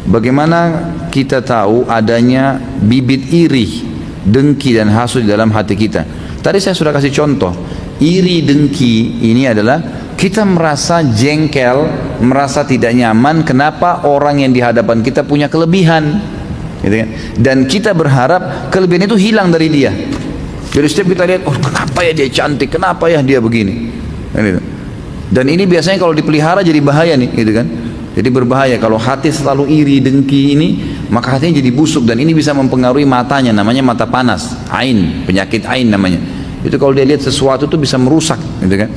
bagaimana kita tahu adanya bibit iri, dengki dan hasud di dalam hati kita? Tadi saya sudah kasih contoh. Iri, dengki ini adalah kita merasa jengkel, merasa tidak nyaman kenapa orang yang di hadapan kita punya kelebihan, gitu kan? Dan kita berharap kelebihan itu hilang dari dia. Jadi setiap kita lihat, oh kenapa ya dia cantik, kenapa ya dia begini, gitu. Dan ini biasanya kalau dipelihara jadi bahaya nih, gitu kan? Jadi berbahaya kalau hati selalu iri, dengki ini, maka hatinya jadi busuk dan ini bisa mempengaruhi matanya, namanya mata panas, ain, penyakit ain namanya. Itu kalau dia lihat sesuatu itu bisa merusak, gitu kan?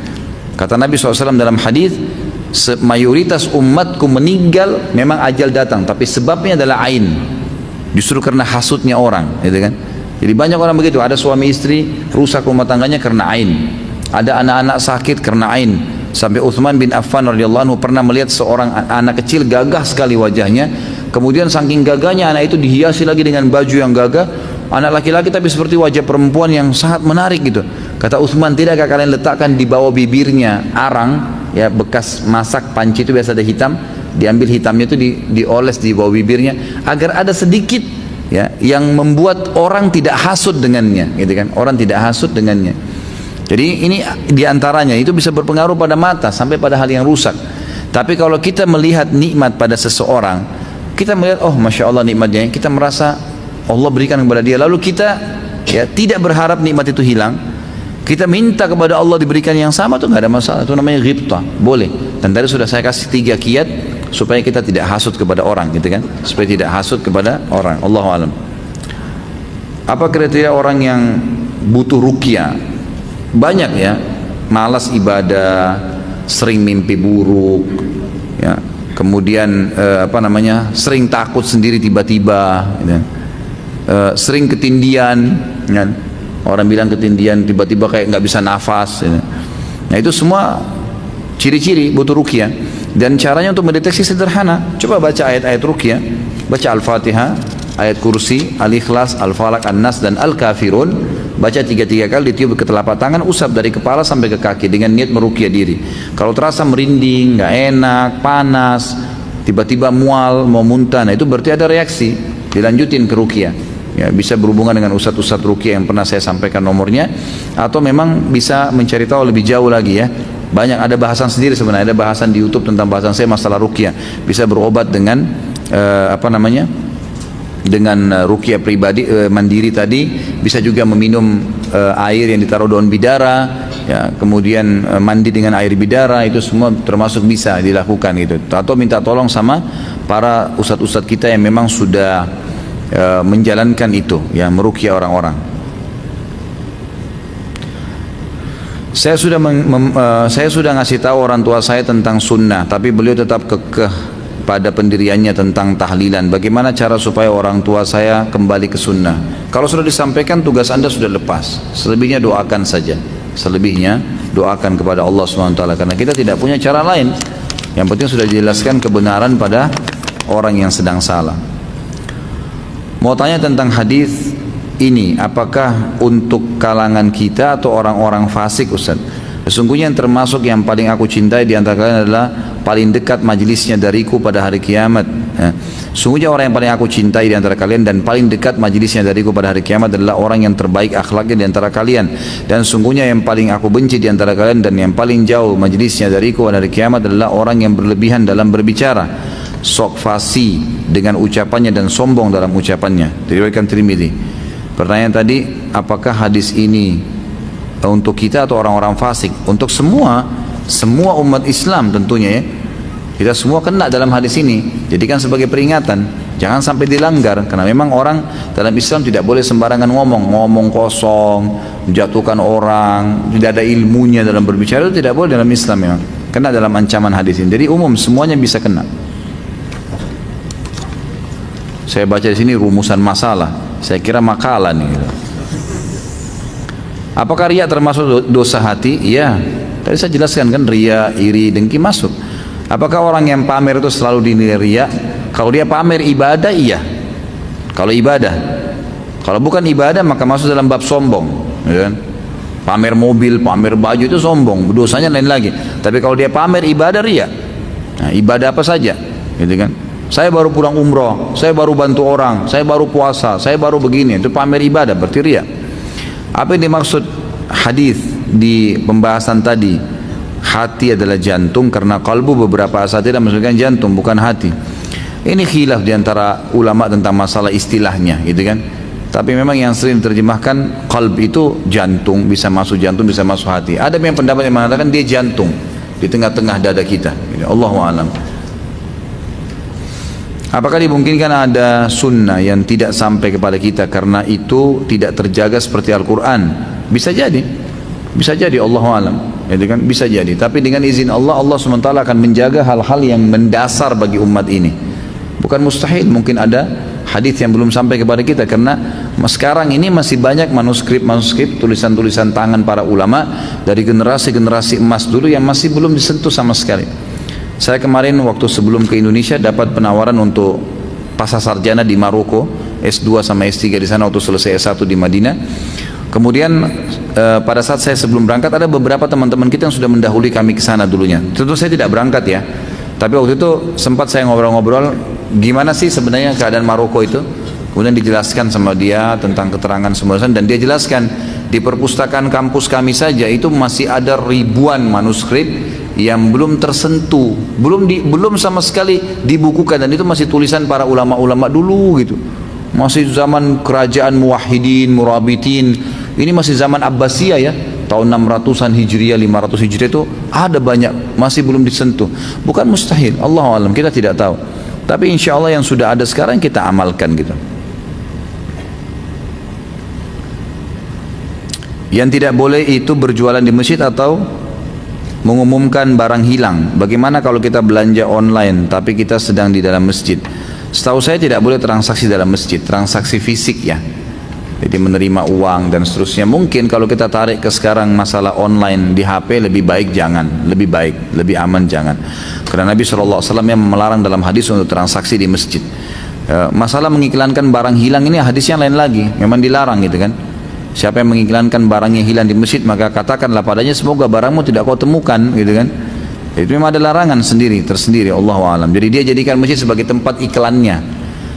Kata Nabi SAW dalam hadis, mayoritas umatku meninggal memang ajal datang, tapi sebabnya adalah ain, justru karena hasutnya orang, gitu kan? Jadi banyak orang begitu, ada suami istri rusak rumah tangganya karena ain, ada anak-anak sakit karena ain. Sampai Uthman bin Affan radhiyallahu anhu pernah melihat seorang anak kecil gagah sekali wajahnya, kemudian saking gagahnya anak itu dihiasi lagi dengan baju yang gagah, anak laki-laki tapi seperti wajah perempuan yang sangat menarik gitu. Kata Uthman, tidakkah kalian letakkan di bawah bibirnya arang, ya bekas masak panci itu biasa ada hitam, diambil hitamnya itu dioles di bawah bibirnya agar ada sedikit ya yang membuat orang tidak hasut dengannya, gitu kan? Orang tidak hasut dengannya. Jadi ini diantaranya itu bisa berpengaruh pada mata sampai pada hal yang rusak. Tapi kalau kita melihat nikmat pada seseorang, kita melihat oh masya Allah nikmatnya, kita merasa Allah berikan kepada dia, lalu kita ya tidak berharap nikmat itu hilang, kita minta kepada Allah diberikan yang sama, itu nggak ada masalah. Itu namanya ghibtah, boleh. Dan tadi sudah saya kasih 3 kiat supaya kita tidak hasut kepada orang, gitu kan? Supaya tidak hasut kepada orang. Allahu a'lam. Apa kriteria orang yang butuh ruqyah? Banyak ya, malas ibadah, sering mimpi buruk, ya, kemudian sering takut sendiri tiba-tiba, gitu. Sering ketindian, kan? Orang bilang ketindian tiba-tiba kayak nggak bisa nafas, gitu. Nah itu semua ciri-ciri butuh ruqyah. Dan caranya untuk mendeteksi sederhana, coba baca ayat-ayat ruqyah, baca Al-Fatihah, ayat kursi, Al-Ikhlas, Al-Falaq, An-Nas dan Al-Kafirun. Baca 3 kali, ditiup ke telapak tangan, usap dari kepala sampai ke kaki dengan niat meruqyah diri. Kalau terasa merinding, nggak enak, panas, tiba-tiba mual, mau muntah, nah itu berarti ada reaksi, dilanjutin ke ruqyah. Ya, bisa berhubungan dengan ustadz-ustadz ruqyah yang pernah saya sampaikan nomornya, atau memang bisa mencari tahu lebih jauh lagi ya. Banyak ada bahasan sendiri sebenarnya, ada bahasan di YouTube tentang bahasan saya masalah ruqyah. Bisa berobat dengan dengan ruqyah pribadi mandiri tadi, bisa juga meminum air yang ditaruh daun bidara, ya, kemudian mandi dengan air bidara, itu semua termasuk bisa dilakukan gitu. Atau minta tolong sama para ustadz-ustadz kita yang memang sudah menjalankan itu, ya, meruqyah orang-orang. Saya sudah ngasih tahu orang tua saya tentang sunnah, tapi beliau tetap kekeh pada pendiriannya tentang tahlilan. Bagaimana cara supaya orang tua saya kembali ke sunnah? Kalau sudah disampaikan, tugas anda sudah lepas. Selebihnya doakan saja. Selebihnya doakan kepada Allah SWT, karena kita tidak punya cara lain. Yang penting sudah dijelaskan kebenaran pada orang yang sedang salah. Mau tanya tentang hadis ini, apakah untuk kalangan kita atau orang-orang fasik, Ustaz? Sesungguhnya yang termasuk yang paling aku cintai di antara kalian adalah paling dekat majelisnya dariku pada hari kiamat. Sesungguhnya orang yang paling aku cintai di antara kalian dan paling dekat majelisnya dariku pada hari kiamat adalah orang yang terbaik akhlaknya di antara kalian. Dan sesungguhnya yang paling aku benci di antara kalian dan yang paling jauh majelisnya dariku pada hari kiamat adalah orang yang berlebihan dalam berbicara, sok fasih dengan ucapannya dan sombong dalam ucapannya. Diriwayatkan Tirmidzi. Pertanyaan tadi, apakah hadis ini untuk kita atau orang-orang fasik? Untuk semua umat Islam tentunya ya. Kita semua kena dalam hadis ini. Jadikan sebagai peringatan, jangan sampai dilanggar, karena memang orang dalam Islam tidak boleh sembarangan ngomong kosong, menjatuhkan orang, tidak ada ilmunya dalam berbicara, itu tidak boleh dalam Islam ya. Kena dalam ancaman hadis ini. Jadi umum semuanya bisa kena. Saya baca di sini rumusan masalah. Saya kira makalah nih. Apakah riya termasuk dosa hati? Iya. Tadi saya jelaskan kan, riya, iri, dengki masuk. Apakah orang yang pamer itu selalu dinilai riya? Kalau dia pamer ibadah, iya. Kalau ibadah. Kalau bukan ibadah maka masuk dalam bab sombong, ya kan? Pamer mobil, pamer baju itu sombong, dosanya lain lagi. Tapi kalau dia pamer ibadah, riya. Nah, ibadah apa saja, gitu kan? Saya baru pulang umroh, saya baru bantu orang, saya baru puasa, saya baru begini. Itu pamer ibadah, berarti riya. Apa yang dimaksud hadis di pembahasan tadi? Hati adalah jantung, karena kalbu beberapa asatidah maksudkan jantung, bukan hati. Ini khilaf diantara ulama tentang masalah istilahnya, gitu kan. Tapi memang yang sering diterjemahkan qalb itu jantung, bisa masuk hati. Ada yang pendapat yang mengatakan dia jantung di tengah-tengah dada kita. Allahu a'lam. Apakah dimungkinkan ada sunnah yang tidak sampai kepada kita karena itu tidak terjaga seperti Al-Quran? Bisa jadi, Allahu a'lam. Jadi kan bisa jadi. Tapi dengan izin Allah, Allah SWT akan menjaga hal-hal yang mendasar bagi umat ini. Bukan mustahil, mungkin ada hadis yang belum sampai kepada kita, karena sekarang ini masih banyak manuskrip, tulisan-tulisan tangan para ulama dari generasi emas dulu yang masih belum disentuh sama sekali. Saya kemarin waktu sebelum ke Indonesia dapat penawaran untuk pasca sarjana di Maroko, S2 sama S3 di sana waktu selesai S1 di Madinah. Kemudian pada saat saya sebelum berangkat, ada beberapa teman-teman kita yang sudah mendahului kami ke sana dulunya. Tentu saya tidak berangkat ya, tapi waktu itu sempat saya ngobrol-ngobrol gimana sih sebenarnya keadaan Maroko itu. Kemudian dijelaskan sama dia tentang keterangan semua, dan dia jelaskan di perpustakaan kampus kami saja itu masih ada ribuan manuskrip yang belum tersentuh, belum sama sekali dibukukan, dan itu masih tulisan para ulama-ulama dulu gitu. Masih zaman kerajaan muwahhidin, murabitin. Ini masih zaman Abbasiyah ya, tahun 600-an Hijriah, 500 Hijriah itu ada banyak, masih belum disentuh. Bukan mustahil, Allahu a'lam, kita tidak tahu. Tapi insya Allah yang sudah ada sekarang kita amalkan gitu. Yang tidak boleh itu berjualan di masjid atau mengumumkan barang hilang. Bagaimana kalau kita belanja online tapi kita sedang di dalam masjid? Setahu saya tidak boleh transaksi dalam masjid, transaksi fisik ya. Jadi menerima uang dan seterusnya. Mungkin kalau kita tarik ke sekarang masalah online di HP, lebih baik jangan, lebih aman jangan. Karena Nabi SAW yang melarang dalam hadis untuk transaksi di masjid. Masalah mengiklankan barang hilang ini hadisnya lain lagi, memang dilarang gitu kan. Siapa yang mengiklankan barangnya hilang di masjid, maka katakanlah padanya semoga barangmu tidak kau temukan gitu kan. Itu memang ada larangan tersendiri, Allahu a'lam. Jadi dia jadikan masjid sebagai tempat iklannya.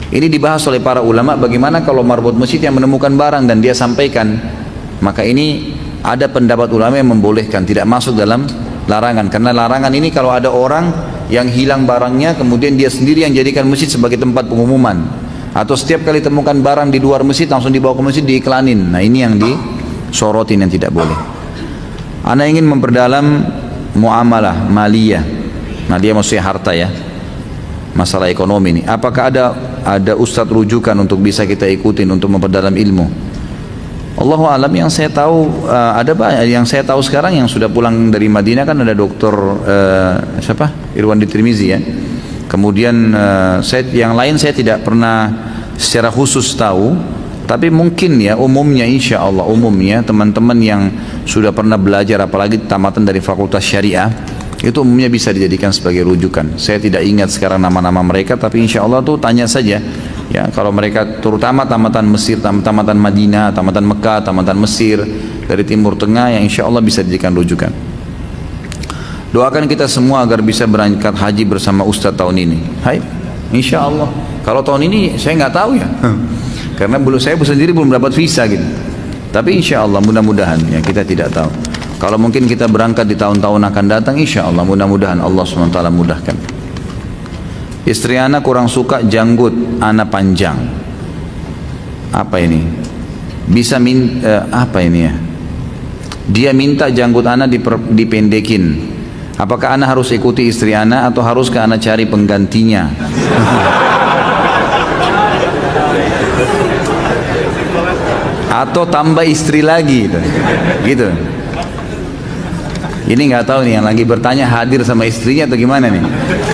Ini dibahas oleh para ulama, bagaimana kalau marbot masjid yang menemukan barang dan dia sampaikan. Maka ini ada pendapat ulama yang membolehkan, tidak masuk dalam larangan. Karena larangan ini kalau ada orang yang hilang barangnya, kemudian dia sendiri yang jadikan masjid sebagai tempat pengumuman, atau setiap kali temukan barang di luar masjid langsung dibawa ke masjid diiklanin. Nah ini yang disorotin, yang tidak boleh. Ana ingin memperdalam muamalah maliyah maksudnya harta ya, masalah ekonomi ini. Apakah ada ustadz rujukan untuk bisa kita ikutin untuk memperdalam ilmu? Allahu alam, yang saya tahu ada banyak. Yang saya tahu sekarang yang sudah pulang dari Madinah kan ada Dokter Irwan Tirmizi ya. Kemudian yang lain saya tidak pernah secara khusus tahu, tapi mungkin ya umumnya, insya Allah umumnya teman-teman yang sudah pernah belajar, apalagi tamatan dari Fakultas Syariah, itu umumnya bisa dijadikan sebagai rujukan. Saya tidak ingat sekarang nama-nama mereka, tapi insya Allah tuh tanya saja ya, kalau mereka terutama tamatan Mesir, tamatan Madinah, tamatan Mekah, tamatan Mesir, dari Timur Tengah, yang insya Allah bisa dijadikan rujukan. Doakan kita semua agar bisa berangkat haji bersama Ustadz tahun ini. Hai, insya Allah. Kalau tahun ini saya nggak tahu ya, karena saya sendiri belum dapat visa gitu. Tapi insya Allah mudah-mudahan ya, kita tidak tahu. Kalau mungkin kita berangkat di tahun-tahun akan datang, insya Allah mudah-mudahan Allah SWT mudahkan. Istri ana kurang suka janggut ana panjang. Apa ini? Apa ini ya? Dia minta janggut ana dipendekin. Apakah ana harus ikuti istri ana atau haruskah ana cari penggantinya? Atau tambah istri lagi gitu. Ini nggak tahu nih, yang lagi bertanya hadir sama istrinya atau gimana nih.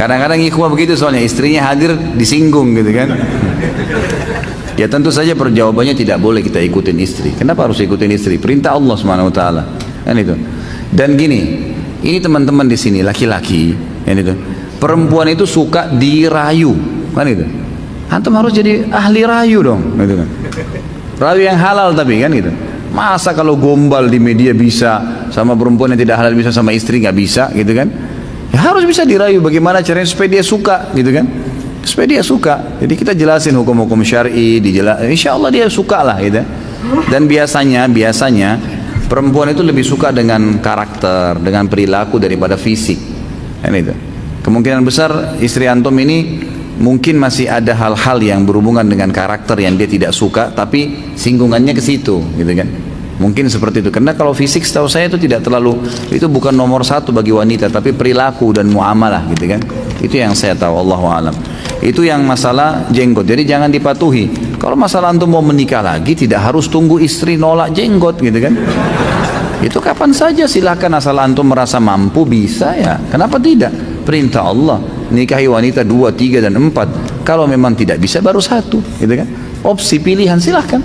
Kadang-kadang ikhwah begitu, soalnya istrinya hadir disinggung gitu kan. Ya tentu saja perjawabannya tidak boleh kita ikutin istri. Kenapa harus ikutin istri? Perintah Allah SWT kan itu. Dan gini, ini teman-teman di sini laki-laki kan itu, perempuan itu suka dirayu kan itu. Antum harus jadi ahli rayu dong gitu kan. Rayu yang halal tapi kan gitu. Masa kalau gombal di media bisa, sama perempuan yang tidak halal bisa, sama istri nggak bisa gitu kan? Ya harus bisa dirayu. Bagaimana caranya supaya dia suka gitu kan? supaya dia suka. Jadi kita jelasin hukum-hukum syar'i, insya Allah dia suka lah gitu. Dan biasanya perempuan itu lebih suka dengan karakter, dengan perilaku daripada fisik. Kan itu. Kemungkinan besar istri antum ini mungkin masih ada hal-hal yang berhubungan dengan karakter yang dia tidak suka, tapi singgungannya ke situ, gitu kan? Mungkin seperti itu. Karena kalau fisik setahu saya itu tidak terlalu, itu bukan nomor satu bagi wanita, tapi perilaku dan muamalah, gitu kan? Itu yang saya tahu, Allahu a'lam. Itu yang masalah jenggot. Jadi jangan dipatuhi. Kalau masalah antum mau menikah lagi, tidak harus tunggu istri nolak jenggot, gitu kan? Itu kapan saja silahkan, asal antum merasa mampu, bisa ya. Kenapa tidak? Perintah Allah, nikahi wanita 2, 3 dan 4. Kalau memang tidak bisa baru 1, gitu kan? Opsi pilihan silahkan.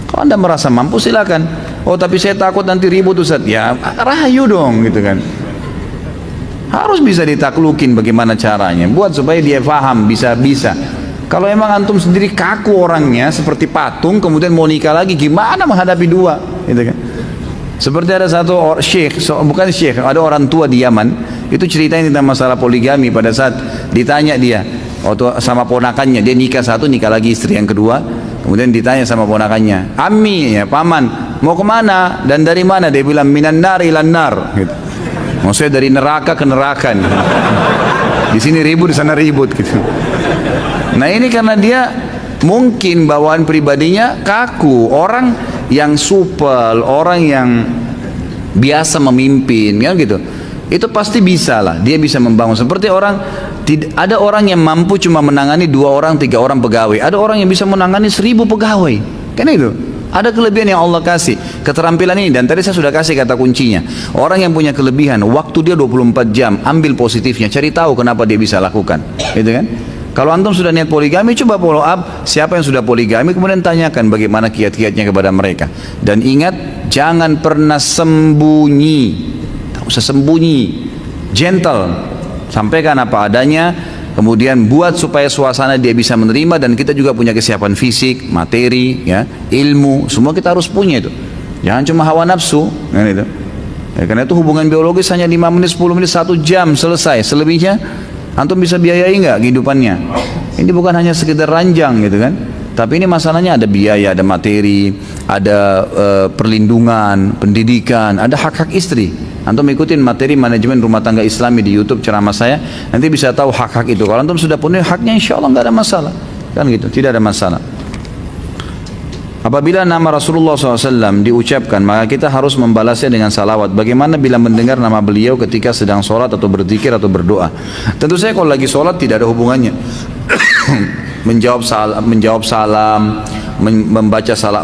Kalau anda merasa mampu silahkan. Oh tapi saya takut nanti ribut Ustaz. Ya rahayu dong, gitu kan? Harus bisa ditaklukin bagaimana caranya. Buat supaya dia paham, bisa-bisa. Kalau emang antum sendiri kaku orangnya seperti patung, kemudian mau nikah lagi, gimana menghadapi 2, gitu kan? Seperti ada satu syekh, bukan syekh, ada orang tua di Yaman, itu ceritanya tentang masalah poligami. Pada saat ditanya dia, waktu sama ponakannya, dia nikah 1, nikah lagi istri yang kedua, kemudian ditanya sama ponakannya, Ammi, ya paman, mau kemana dan dari mana? Dia bilang, minan nar ilan nar, gitu. Maksudnya dari neraka ke neraka nih. Di sini ribut, di sana ribut, gitu. Nah ini karena dia mungkin bawaan pribadinya kaku. Orang yang supel, orang yang biasa memimpin, kan gitu, itu pasti bisa lah, dia bisa membangun. Seperti orang, ada orang yang mampu cuma menangani 2 orang, 3 orang pegawai, ada orang yang bisa menangani 1000 pegawai, kan itu. Ada kelebihan yang Allah kasih, keterampilan ini. Dan tadi saya sudah kasih kata kuncinya. Orang yang punya kelebihan, waktu dia 24 jam, ambil positifnya, cari tahu kenapa dia bisa lakukan, gitu kan. Kalau antum sudah niat poligami, coba follow up siapa yang sudah poligami, kemudian tanyakan bagaimana kiat-kiatnya kepada mereka. Dan ingat, jangan pernah sembunyi, tak usah sembunyi, gentle, sampaikan apa adanya, kemudian buat supaya suasana dia bisa menerima. Dan kita juga punya kesiapan fisik, materi, ya, ilmu, semua kita harus punya itu. Jangan cuma hawa nafsu, kan itu. Ya, karena itu hubungan biologis hanya 5 menit, 10 menit, 1 jam selesai. Selebihnya antum bisa biayai nggak kehidupannya? Ini bukan hanya sekedar ranjang, gitu kan? Tapi ini masalahnya ada biaya, ada materi, ada perlindungan, pendidikan, ada hak-hak istri. Antum ikutin materi manajemen rumah tangga Islami di YouTube ceramah saya, nanti bisa tahu hak-hak itu. Kalau antum sudah penuhi haknya, insya Allah nggak ada masalah, kan gitu, tidak ada masalah. Apabila nama Rasulullah SAW diucapkan, maka kita harus membalasnya dengan salawat. Bagaimana bila mendengar nama beliau ketika sedang sholat atau berzikir atau berdoa? Tentu saya kalau lagi sholat tidak ada hubungannya. menjawab salam, membaca salam,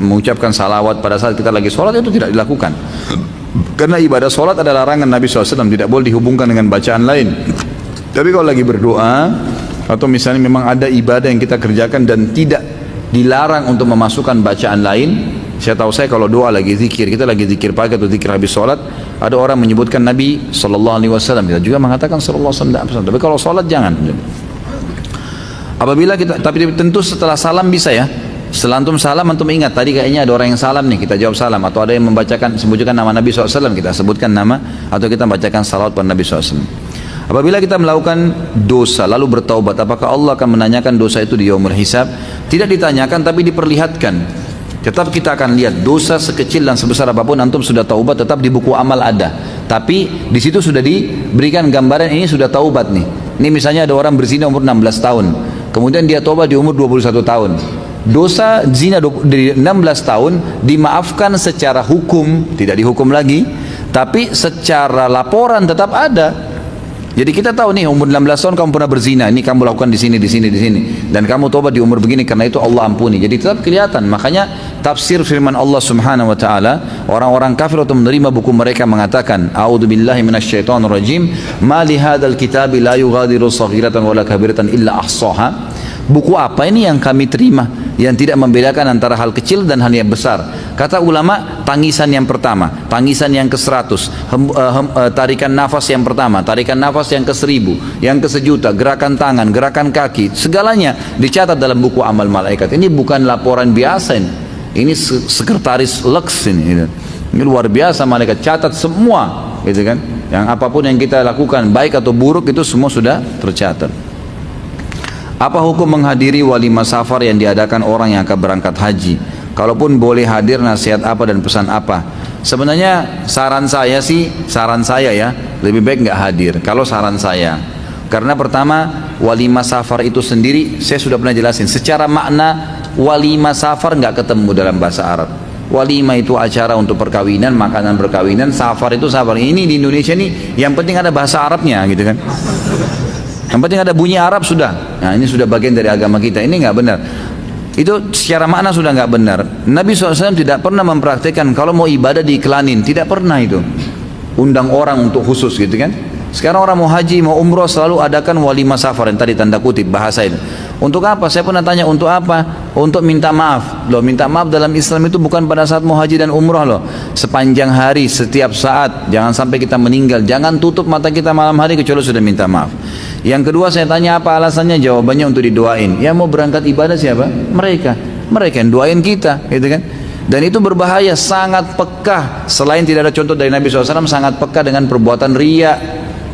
mengucapkan salawat pada saat kita lagi sholat itu tidak dilakukan. Karena ibadah sholat adalah larangan Nabi SAW, tidak boleh dihubungkan dengan bacaan lain. Tapi kalau lagi berdoa atau misalnya memang ada ibadah yang kita kerjakan dan tidak dilarang untuk memasukkan bacaan lain. Saya tahu saya kalau doa lagi zikir, kita lagi zikir pagi atau zikir habis sholat, ada orang menyebutkan Nabi SAW, kita juga mengatakan SAW. Tapi kalau sholat jangan. Apabila kita, tapi tentu setelah salam bisa ya. Setelah antum salam, antum ingat tadi kayaknya ada orang yang salam nih, kita jawab salam. Atau ada yang membacakan, sebutkan nama Nabi SAW, kita sebutkan nama, atau kita membacakan salawat pada Nabi SAW. Apabila kita melakukan dosa lalu bertaubat, apakah Allah akan menanyakan dosa itu di yaumul hisab? Tidak ditanyakan, tapi diperlihatkan. Tetap kita akan lihat dosa sekecil dan sebesar apapun, antum sudah taubat, tetap di buku amal ada. Tapi di situ sudah diberikan gambaran ini sudah taubat nih. Ini misalnya ada orang berzina umur 16 tahun, kemudian dia taubat di umur 21 tahun. Dosa zina dari 16 tahun dimaafkan secara hukum, tidak dihukum lagi, tapi secara laporan tetap ada. Jadi kita tahu nih umur 16 tahun kamu pernah berzina, ini kamu lakukan di sini, dan kamu tobat di umur begini, karena itu Allah ampuni. Jadi tetap kelihatan. Makanya tafsir firman Allah Subhanahu wa taala, orang-orang kafir atau menerima buku mereka mengatakan, a'udzubillahi minasyaitonirrajim, ma li hadzal kitabi la yughadiru shaghiratan wala kabiratan illa ahsaha. Buku apa ini yang kami terima yang tidak membedakan antara hal kecil dan hal yang besar? Kata ulama, tangisan yang pertama, tangisan yang ke-100, tarikan nafas yang pertama, tarikan nafas yang ke-1000, yang ke-1.000.000, gerakan tangan, gerakan kaki, segalanya dicatat dalam buku amal malaikat. Ini bukan laporan biasa ini sekretaris Lux ini luar biasa, malaikat catat semua, gitu kan? Yang apapun yang kita lakukan, baik atau buruk, itu semua sudah tercatat. Apa hukum menghadiri walimah safar yang diadakan orang yang akan berangkat haji? Kalaupun boleh hadir, nasihat apa dan pesan apa? Sebenarnya saran saya ya, lebih baik nggak hadir. Kalau saran saya, karena pertama walimah safar itu sendiri saya sudah pernah jelasin. Secara makna walimah safar nggak ketemu dalam bahasa Arab. Walimah itu acara untuk perkawinan, makanan perkawinan. Safar itu safar. Ini di Indonesia nih, yang penting ada bahasa Arabnya, gitu kan? Yang penting ada bunyi Arab sudah. Nah, ini sudah bagian dari agama kita. Ini nggak benar. Itu secara makna sudah nggak benar. Nabi SAW tidak pernah mempraktikkan kalau mau ibadah diiklanin. Tidak pernah itu. Undang orang untuk khusus, gitu kan? Sekarang orang mau haji, mau umroh selalu adakan walimah safar. Yang tadi tanda kutip bahasa itu. Untuk apa? Saya pernah tanya untuk apa? Untuk minta maaf. Loh, minta maaf dalam Islam itu bukan pada saat mau haji dan umroh loh. Sepanjang hari, setiap saat. Jangan sampai kita meninggal. Jangan tutup mata kita malam hari kecuali sudah minta maaf. Yang kedua saya tanya apa alasannya? Jawabannya untuk didoain. Ya mau berangkat ibadah siapa? Mereka yang doain kita, gitu kan? Dan itu berbahaya, sangat pekah. Selain tidak ada contoh dari Nabi SAW, sangat pekah dengan perbuatan riya,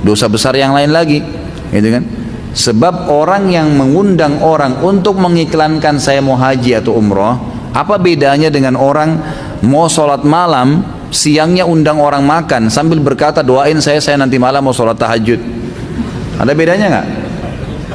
dosa besar yang lain lagi, gitu kan? Sebab orang yang mengundang orang untuk mengiklankan saya mau haji atau umroh, apa bedanya dengan orang mau sholat malam, siangnya undang orang makan sambil berkata doain saya nanti malam mau sholat tahajud? Ada bedanya nggak?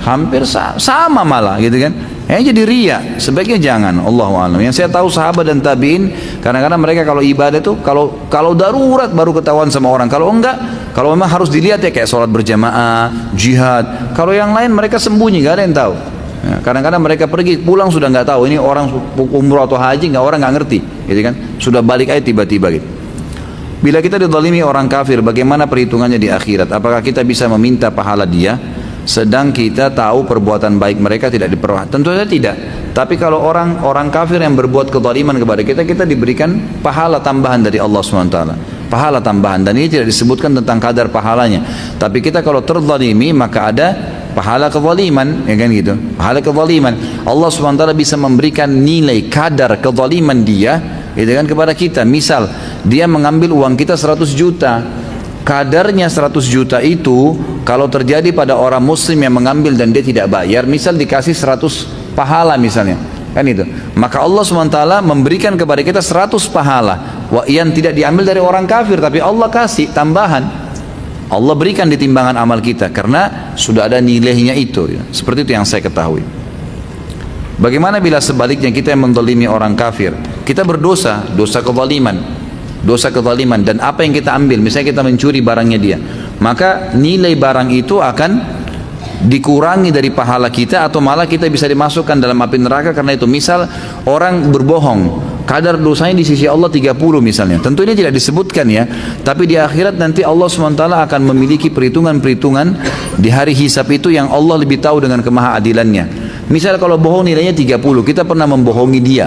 Hampir sama malah, gitu kan? Jadi riya, sebaiknya jangan. Allahu a'lam. Yang saya tahu sahabat dan tabiin, kadang-kadang mereka kalau ibadah itu kalau darurat baru ketahuan sama orang. Kalau enggak, kalau memang harus dilihat ya kayak sholat berjamaah, jihad. Kalau yang lain mereka sembunyi, nggak ada yang tahu. Ya, kadang-kadang mereka pergi pulang sudah nggak tahu ini orang umroh atau haji, orang nggak ngerti, gitu kan? Sudah balik aja tiba-tiba gitu. Bila kita dizalimi orang kafir, bagaimana perhitungannya di akhirat? Apakah kita bisa meminta pahala dia? Sedang kita tahu perbuatan baik mereka tidak diperhatikan? Tentu saja tidak. Tapi kalau orang kafir yang berbuat kezaliman kepada kita, kita diberikan pahala tambahan dari Allah SWT. Pahala tambahan, dan ini tidak disebutkan tentang kadar pahalanya. Tapi kita kalau terzalimi maka ada pahala kezaliman, ya kan gitu. Pahala kezaliman. Allah SWT bisa memberikan nilai kadar kezaliman dia, gitu kan, kepada kita. Misal dia mengambil uang kita 100 juta. Kadarnya 100 juta itu kalau terjadi pada orang muslim yang mengambil dan dia tidak bayar, misal dikasih 100 pahala misalnya, kan itu, maka Allah SWT memberikan kepada kita 100 pahala yang tidak diambil dari orang kafir, tapi Allah kasih tambahan. Allah berikan di timbangan amal kita karena sudah ada nilainya itu, ya. Seperti itu yang saya ketahui. Bagaimana bila sebaliknya kita yang menzalimi orang kafir? Kita berdosa, dosa kezaliman, dan apa yang kita ambil, misalnya kita mencuri barangnya dia, maka nilai barang itu akan dikurangi dari pahala kita, atau malah kita bisa dimasukkan dalam api neraka karena itu. Misal orang berbohong, kadar dosanya di sisi Allah 30 misalnya, tentu ini tidak disebutkan ya, tapi di akhirat nanti Allah SWT akan memiliki perhitungan-perhitungan di hari hisab itu yang Allah lebih tahu dengan kemahaadilannya. Misal kalau bohong nilainya 30, kita pernah membohongi dia,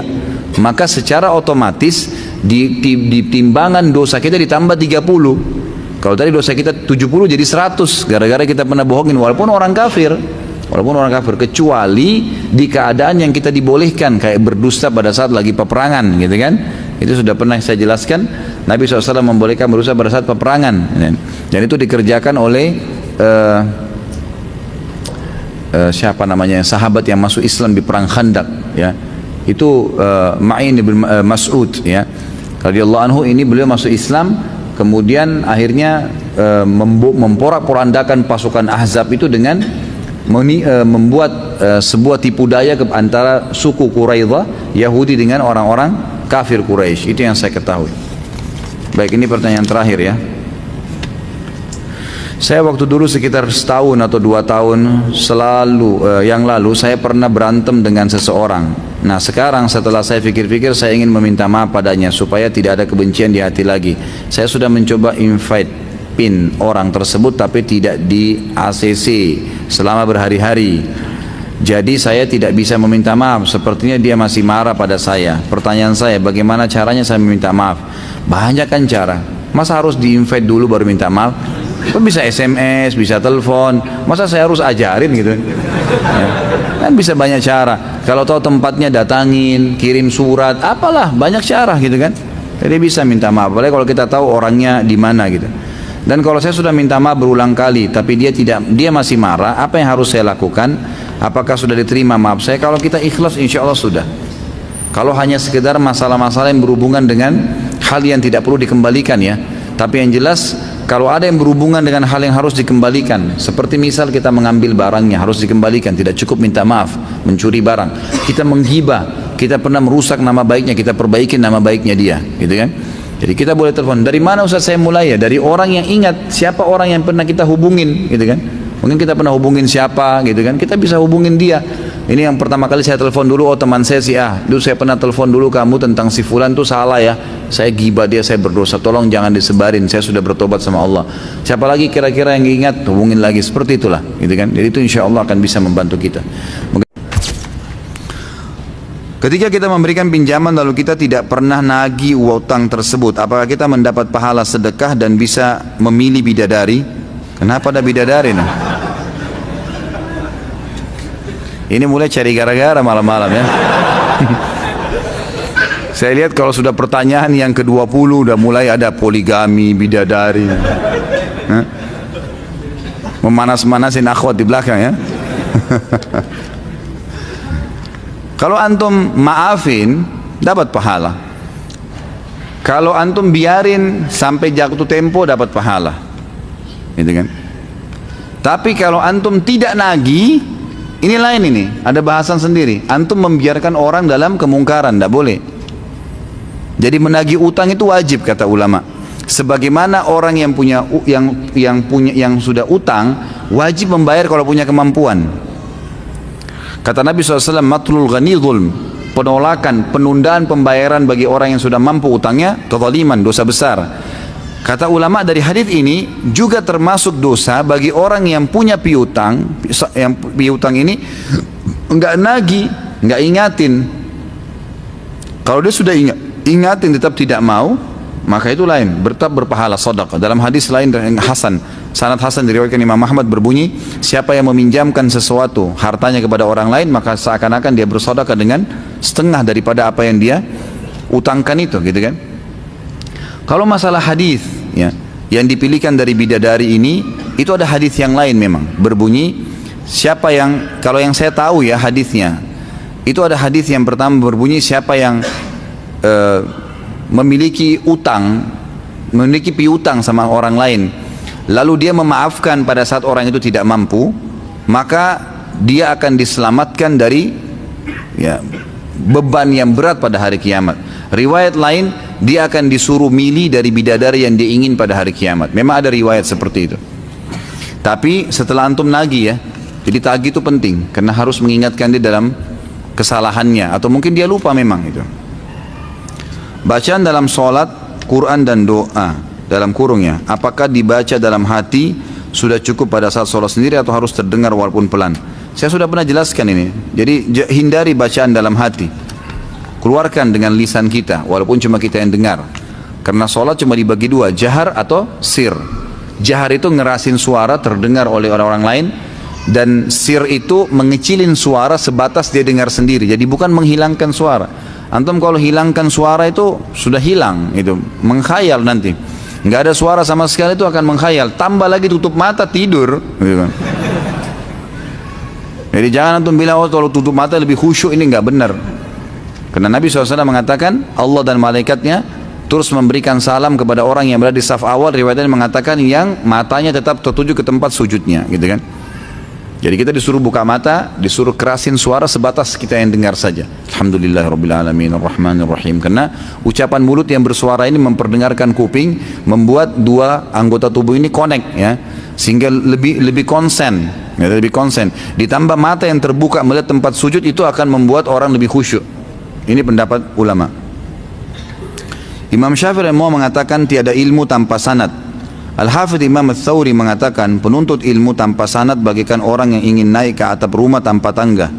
maka secara otomatis di timbangan dosa kita ditambah 30. Kalau tadi dosa kita 70 jadi 100 gara-gara kita pernah bohongin, walaupun orang kafir, kecuali di keadaan yang kita dibolehkan, kayak berdusta pada saat lagi peperangan, gitu kan? Itu sudah pernah saya jelaskan. Nabi SAW membolehkan berdusta pada saat peperangan, dan itu dikerjakan oleh siapa namanya, sahabat yang masuk Islam di perang Khandaq, ya. Itu Ma'in bin Mas'ud, ya, radhiyallahu anhu. Ini beliau masuk Islam, kemudian akhirnya memporak-porandakan pasukan Ahzab itu dengan membuat sebuah tipu daya antara suku Quraidah Yahudi dengan orang-orang kafir Quraisy. Itu yang saya ketahui. Baik, ini pertanyaan terakhir ya. Saya waktu dulu sekitar setahun atau 2 tahun yang lalu saya pernah berantem dengan seseorang. Nah sekarang setelah saya pikir-pikir, saya ingin meminta maaf padanya supaya tidak ada kebencian di hati lagi. Saya sudah mencoba invite pin orang tersebut tapi tidak di ACC selama berhari-hari. Jadi saya tidak bisa meminta maaf. Sepertinya dia masih marah pada saya. Pertanyaan saya, bagaimana caranya saya meminta maaf? Banyak kan cara. Masa harus di invite dulu baru minta maaf? Bisa SMS, bisa telepon. Masa saya harus ajarin gitu? Ya. Kan bisa banyak cara. Kalau tahu tempatnya datangin, kirim surat, apalah, banyak cara gitu kan. Jadi bisa minta maaf. Apalagi kalau kita tahu orangnya di mana gitu. Dan kalau saya sudah minta maaf berulang kali, tapi dia masih marah, apa yang harus saya lakukan? apakah sudah diterima maaf saya? Kalau kita ikhlas insya Allah sudah. Kalau hanya sekedar masalah-masalah yang berhubungan dengan hal yang tidak perlu dikembalikan ya, tapi yang jelas kalau ada yang berhubungan dengan hal yang harus dikembalikan, seperti misal kita mengambil barangnya harus dikembalikan, tidak cukup minta maaf, mencuri barang, kita menghibah, kita pernah merusak nama baiknya, kita perbaikin nama baiknya dia, gitu kan? Jadi kita boleh telepon, dari mana Ustaz saya mulai ya? Dari orang yang ingat, siapa orang yang pernah kita hubungin, gitu kan? Mungkin kita pernah hubungin siapa, gitu kan? Kita bisa hubungin dia. Ini yang pertama kali saya telepon dulu, oh teman saya si A, dulu saya pernah telepon dulu kamu tentang si fulan tuh salah ya, saya gibah dia, saya berdosa, tolong jangan disebarin, saya sudah bertobat sama Allah. Siapa lagi kira-kira yang ingat, hubungin lagi, seperti itulah, gitu kan? Jadi itu insya Allah akan bisa membantu kita. Ketika kita memberikan pinjaman lalu kita tidak pernah nagih utang tersebut, apakah kita mendapat pahala sedekah dan bisa memilih bidadari? Kenapa ada bidadari nah? Ini mulai cari gara-gara malam-malam ya. Saya lihat kalau sudah pertanyaan yang ke-20 udah mulai ada poligami, bidadari. Memanas-manasin akhwat di belakang ya. Kalau antum maafin dapat pahala. Kalau antum biarin sampai jatuh tempo dapat pahala. Gitu kan? Tapi kalau antum tidak nagih, ini lain ini, ada bahasan sendiri. Antum membiarkan orang dalam kemungkaran, tidak boleh. Jadi menagih utang itu wajib kata ulama. Sebagaimana orang yang punya yang sudah utang wajib membayar kalau punya kemampuan. Kata Nabi SAW, matlul ghani zulm, penolakan, penundaan pembayaran bagi orang yang sudah mampu utangnya, kezaliman, dosa besar. Kata ulama dari hadis ini juga termasuk dosa bagi orang yang punya piutang, yang piutang ini enggak nagih, enggak ingatin. Kalau dia sudah ingatin tetap tidak mau, maka itu lain, tetap berpahala sedekah. Dalam hadis lain yang Hasan, sanad Hasan diriwayatkan Imam Ahmad berbunyi, siapa yang meminjamkan sesuatu hartanya kepada orang lain maka seakan-akan dia bersedekah dengan setengah daripada apa yang dia utangkan itu, gitu kan? Kalau masalah hadis ya, yang dipilihkan dari bidadari ini, itu ada hadis yang lain memang berbunyi, siapa yang, kalau yang saya tahu ya hadisnya, itu ada hadis yang pertama berbunyi, siapa yang memiliki utang, memiliki piutang sama orang lain, lalu dia memaafkan pada saat orang itu tidak mampu, maka dia akan diselamatkan dari ya, beban yang berat pada hari kiamat. Riwayat lain, dia akan disuruh milih dari bidadari yang dia ingin pada hari kiamat. Memang ada riwayat seperti itu. Tapi setelah antum nagih ya, jadi tagih itu penting karena harus mengingatkan dia dalam kesalahannya, atau mungkin dia lupa memang itu. Bacaan dalam sholat, Quran dan doa dalam kurungnya, apakah dibaca dalam hati sudah cukup pada saat sholat sendiri atau harus terdengar walaupun pelan? Saya sudah pernah jelaskan ini. Jadi hindari bacaan dalam hati. Keluarkan dengan lisan kita, walaupun cuma kita yang dengar. Karena sholat cuma dibagi dua, jahar atau sir. Jahar itu ngerasin suara terdengar oleh orang-orang lain, dan sir itu mengecilin suara sebatas dia dengar sendiri. Jadi bukan menghilangkan suara. Antum kalau hilangkan suara itu sudah hilang, itu mengkhayal nanti. Nggak ada suara sama sekali itu akan mengkhayal. Tambah lagi tutup mata tidur. Gitu. Jadi jangan antum bilang, oh kalau tutup mata lebih khusyuk, ini nggak benar. Karena Nabi SAW mengatakan Allah dan malaikatnya terus memberikan salam kepada orang yang berada di saf awal. Riwayatnya mengatakan yang matanya tetap tertuju ke tempat sujudnya, gitu kan? Jadi kita disuruh buka mata, disuruh kerasin suara sebatas kita yang dengar saja. Alhamdulillahirrabbilalamin arrahmanirrahim. Karena ucapan mulut yang bersuara ini memperdengarkan kuping, membuat dua anggota tubuh ini connect ya, sehingga lebih konsen, ya, lebih konsen. Ditambah mata yang terbuka melihat tempat sujud itu akan membuat orang lebih khusyuk. Ini pendapat ulama. Imam Syafi'i mau mengatakan tiada ilmu tanpa sanad. Al-Hafidh Imam Ats-Tsauri mengatakan penuntut ilmu tanpa sanad bagaikan orang yang ingin naik ke atap rumah tanpa tangga.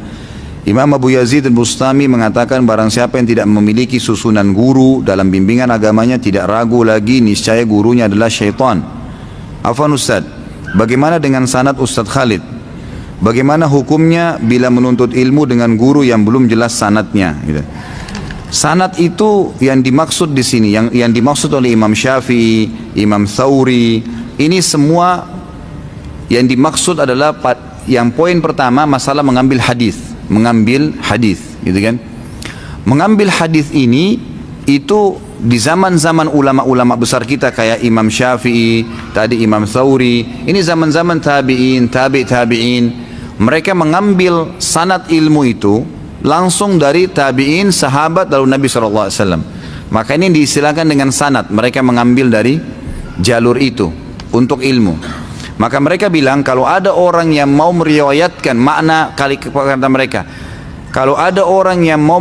Imam Abu Yazid Al-Bustami mengatakan barang siapa yang tidak memiliki susunan guru dalam bimbingan agamanya tidak ragu lagi niscaya gurunya adalah syaitan. Afwan Ustaz, bagaimana dengan sanad Ustaz Khalid? Bagaimana hukumnya bila menuntut ilmu dengan guru yang belum jelas sanadnya? Gitu. Sanad itu yang dimaksud di sini, yang dimaksud oleh Imam Syafi'i, Imam Tsauri, ini semua yang dimaksud adalah yang poin pertama masalah mengambil hadis, gitu kan? Mengambil hadis ini itu di zaman-zaman ulama-ulama besar kita kayak Imam Syafi'i, tadi Imam Thawri, ini zaman-zaman tabi'in, tabi'in, mereka mengambil sanad ilmu itu langsung dari tabi'in, sahabat, lalu Nabi SAW. Maka ini diistilahkan dengan sanad, mereka mengambil dari jalur itu untuk ilmu. Maka mereka bilang kalau ada orang yang mau meriwayatkan makna kata mereka, kalau ada orang yang mau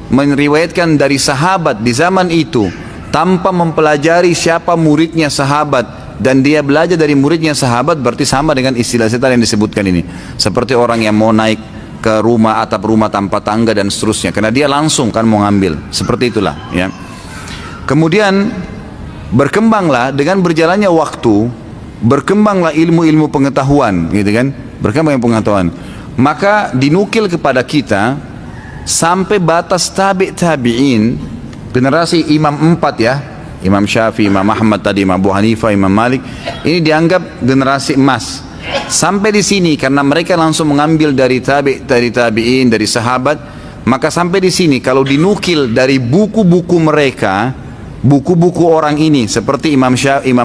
meriwayatkan dari sahabat di zaman itu tanpa mempelajari siapa muridnya sahabat dan dia belajar dari muridnya sahabat, berarti sama dengan istilah yang disebutkan ini. Seperti orang yang mau naik ke rumah, atap rumah tanpa tangga dan seterusnya, karena dia langsung kan mau ngambil. Seperti itulah ya. Kemudian berkembanglah dengan berjalannya waktu, berkembanglah ilmu-ilmu pengetahuan, gitu kan? Berkembang pengetahuan. Maka dinukil kepada kita sampai batas tabi'in, generasi imam 4 ya, Imam Syafi'i, Imam Ahmad tadi, Imam Abu Hanifah, Imam Malik, ini dianggap generasi emas. Sampai di sini karena mereka langsung mengambil dari tabi'in, dari sahabat, maka sampai di sini kalau dinukil dari buku-buku mereka, buku-buku orang ini seperti Imam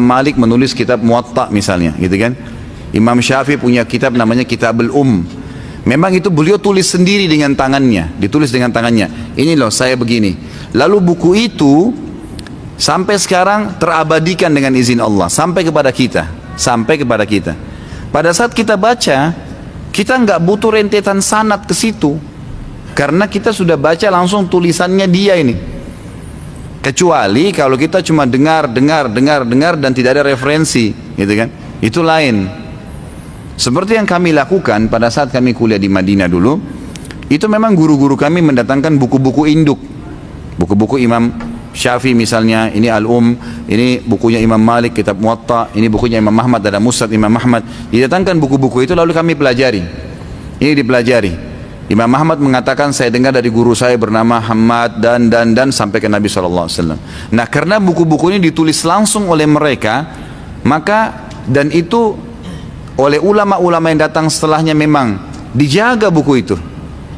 Malik menulis kitab Muwatta misalnya, gitu kan? Imam Syafi'i punya kitab namanya Kitabul Memang itu beliau tulis sendiri dengan tangannya, ditulis dengan tangannya. Ini loh saya begini. Lalu buku itu sampai sekarang terabadikan dengan izin Allah sampai kepada kita, Pada saat kita baca, kita nggak butuh rentetan sanad ke situ, karena kita sudah baca langsung tulisannya dia ini. Kecuali kalau kita cuma dengar dan tidak ada referensi, gitu kan? Itu lain. Seperti yang kami lakukan pada saat kami kuliah di Madinah dulu, itu memang guru-guru kami mendatangkan buku-buku induk, buku-buku Imam Syafi'i misalnya, ini ini bukunya Imam Malik, kitab Muwatta, ini bukunya Imam Ahmad, ada Musnad Imam Ahmad. Didatangkan buku-buku itu lalu kami pelajari. Ini dipelajari. Imam Ahmad mengatakan saya dengar dari guru saya bernama Hamad dan sampai ke Nabi SAW. Nah karena buku-buku ini ditulis langsung oleh mereka, maka dan itu oleh ulama-ulama yang datang setelahnya memang dijaga buku itu,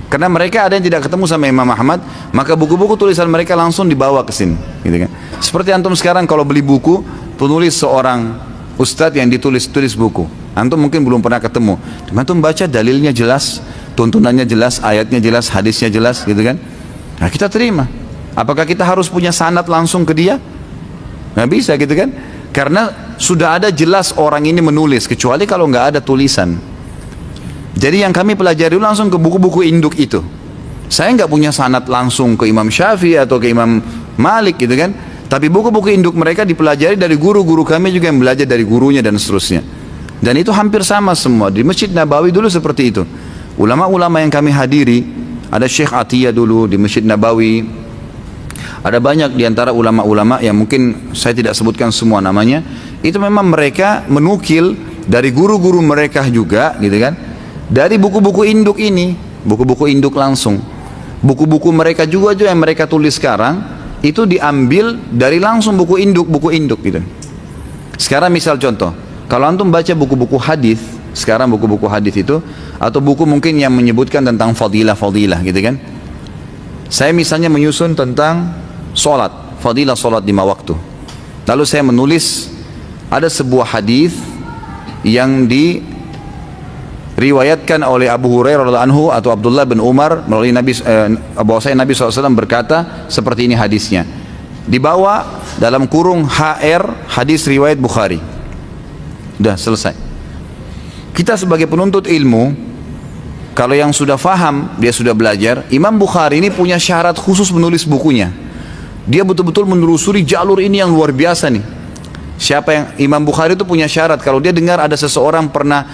karena mereka ada yang tidak ketemu sama Imam Ahmad, maka buku-buku tulisan mereka langsung dibawa ke sini, gitu kan? Seperti antum sekarang kalau beli buku penulis seorang ustadz yang ditulis buku, antum mungkin belum pernah ketemu, antum baca dalilnya jelas, tuntunannya jelas, ayatnya jelas, hadisnya jelas, gitu kan? Nah kita terima. Apakah kita harus punya sanad langsung ke dia? Nggak bisa, gitu kan? Karena sudah ada jelas orang ini menulis, kecuali kalau nggak ada tulisan. Jadi yang kami pelajari langsung ke buku-buku induk itu. Saya nggak punya sanad langsung ke Imam Syafi'i atau ke Imam Malik, gitu kan? Tapi buku-buku induk mereka dipelajari dari guru-guru kami juga yang belajar dari gurunya dan seterusnya. Dan itu hampir sama semua. Di Masjid Nabawi dulu seperti itu. Ulama-ulama yang kami hadiri, ada Syekh Atiyah dulu di Masjid Nabawi. Ada banyak diantara ulama-ulama yang mungkin saya tidak sebutkan semua namanya. Itu memang mereka menukil dari guru-guru mereka juga, gitu kan? Dari buku-buku induk ini, buku-buku induk langsung. Buku-buku mereka juga yang mereka tulis sekarang itu diambil dari langsung buku induk gitu. Sekarang misal contoh, kalau antum baca buku-buku hadis, sekarang buku-buku hadis itu atau buku mungkin yang menyebutkan tentang fadilah, gitu kan? Saya misalnya menyusun tentang solat, fadilah solat 5 waktu. Lalu saya menulis ada sebuah hadis yang diriwayatkan oleh Abu Hurairah radhiyallahu anhu atau Abdullah bin Umar melalui Nabi SAW berkata seperti ini hadisnya. Dibawa dalam kurung HR hadis riwayat Bukhari. Sudah selesai. Kita sebagai penuntut ilmu, kalau yang sudah faham, dia sudah belajar, Imam Bukhari ini punya syarat khusus menulis bukunya. Dia betul-betul menelusuri jalur ini yang luar biasa nih. Siapa yang Imam Bukhari itu punya syarat, kalau dia dengar ada seseorang pernah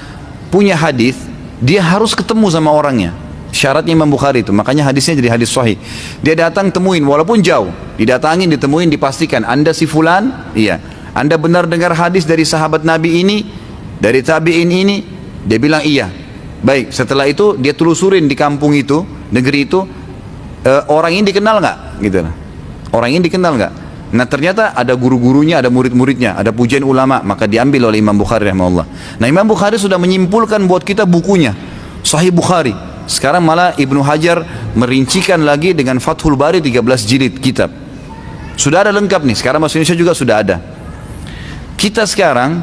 punya hadis, dia harus ketemu sama orangnya. Syaratnya Imam Bukhari itu, makanya hadisnya jadi hadis sahih. Dia datang temuin, walaupun jauh, didatangin, ditemuin, dipastikan, Anda si fulan, iya. Anda benar dengar hadis dari sahabat Nabi ini, dari tabi'in ini, dia bilang iya. Baik, setelah itu dia telusurin di kampung itu, negeri itu, orang ini dikenal nggak? Gitu lah. Orang ini dikenal nggak? Nah ternyata ada guru-gurunya, ada murid-muridnya, ada pujian ulama, maka diambil oleh Imam Bukhari rahimahullah. Nah Imam Bukhari sudah menyimpulkan buat kita bukunya, Sahih Bukhari. Sekarang malah Ibnu Hajar merincikan lagi dengan Fathul Bari 13 jilid kitab. Sudah ada lengkap nih, sekarang bahasa Indonesia juga sudah ada. Kita sekarang,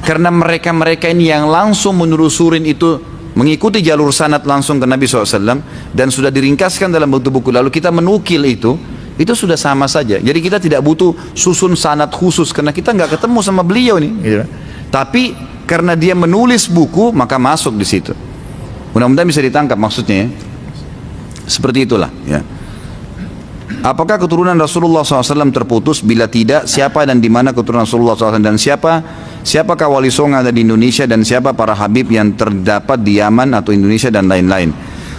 karena mereka-mereka ini yang langsung menelusurin itu, mengikuti jalur sanad langsung ke Nabi SAW, dan sudah diringkaskan dalam bentuk buku, lalu kita menukil itu sudah sama saja. Jadi kita tidak butuh susun sanad khusus, karena kita nggak ketemu sama beliau nih. Gitu. Tapi karena dia menulis buku, maka masuk di situ. Mudah-mudahan bisa ditangkap maksudnya ya. Seperti itulah ya. Apakah keturunan Rasulullah SAW terputus? Bila tidak, siapa dan di mana keturunan Rasulullah SAW, dan siapakah wali songo ada di Indonesia, dan siapa para habib yang terdapat di Yaman atau Indonesia dan lain-lain?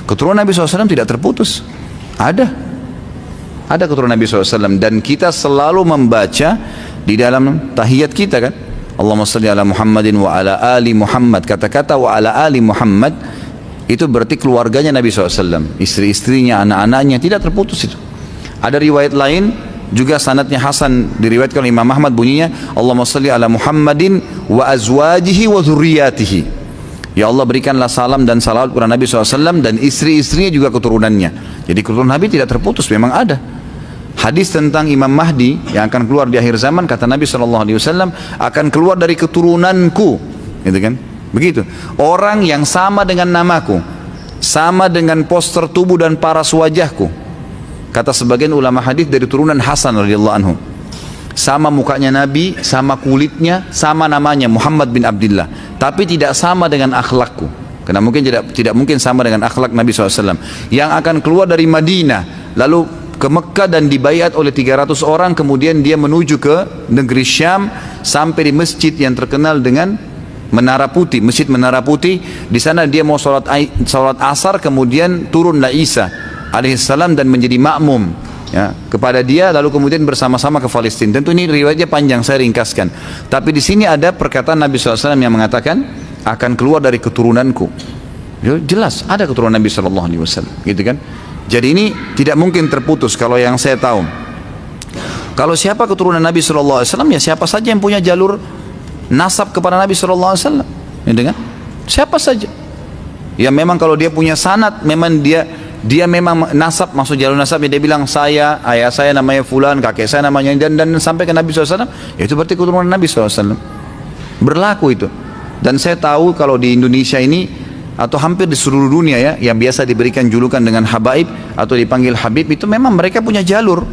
Keturunan Nabi SAW tidak terputus. Ada keturunan Nabi SAW, dan kita selalu membaca di dalam tahiyat kita kan, Allahumma salli ala Muhammadin wa ala ali Muhammad. Kata-kata wa ala ali Muhammad itu berarti keluarganya Nabi SAW, istri-istrinya, anak-anaknya, tidak terputus itu. Ada riwayat lain juga sanadnya hasan, diriwayatkan oleh Imam Ahmad, bunyinya Allahumma salli ala Muhammadin wa azwajihi wa dzurriyyatihi. Ya Allah, berikanlah salam dan salawat kepada Nabi SAW dan istri-istrinya juga keturunannya. Jadi keturunan Nabi tidak terputus, memang ada. Hadis tentang Imam Mahdi yang akan keluar di akhir zaman, kata Nabi SAW, akan keluar dari keturunanku, gitu kan? Begitu. Orang yang sama dengan namaku, sama dengan poster tubuh dan paras wajahku. Kata sebagian ulama hadis dari turunan Hasan radhiyallahu anhu. Sama mukanya Nabi, sama kulitnya, sama namanya Muhammad bin Abdullah, tapi tidak sama dengan akhlakku. Karena mungkin tidak mungkin sama dengan akhlak Nabi SAW. Yang akan keluar dari Madinah, lalu ke Mekah dan dibaiat oleh 300 orang, kemudian dia menuju ke negeri Syam sampai di masjid yang terkenal dengan Menara Putih, Masjid Menara Putih. Di sana dia mau salat asar, kemudian turunlah Isa alaihissalam dan menjadi makmum ya, kepada dia, lalu kemudian bersama-sama ke Palestina. Tentu ini riwayatnya panjang, saya ringkaskan. Tapi di sini ada perkataan Nabi SAW yang mengatakan akan keluar dari keturunanku. Jelas ada keturunan Nabi SAW, gitu kan? Jadi ini tidak mungkin terputus kalau yang saya tahu. Kalau siapa keturunan Nabi SAW, ya siapa saja yang punya jalur nasab kepada Nabi SAW, gitu kan? Siapa saja. Ya memang kalau dia punya sanad, memang dia memang nasab, maksud jalur nasab, dia bilang ayah saya namanya fulan, kakek saya namanya, dan sampai ke Nabi SAW, ya itu berarti keturunan Nabi SAW. Berlaku itu. Dan saya tahu kalau di Indonesia ini, atau hampir di seluruh dunia ya, yang biasa diberikan julukan dengan habaib atau dipanggil habib, itu memang mereka punya jalur.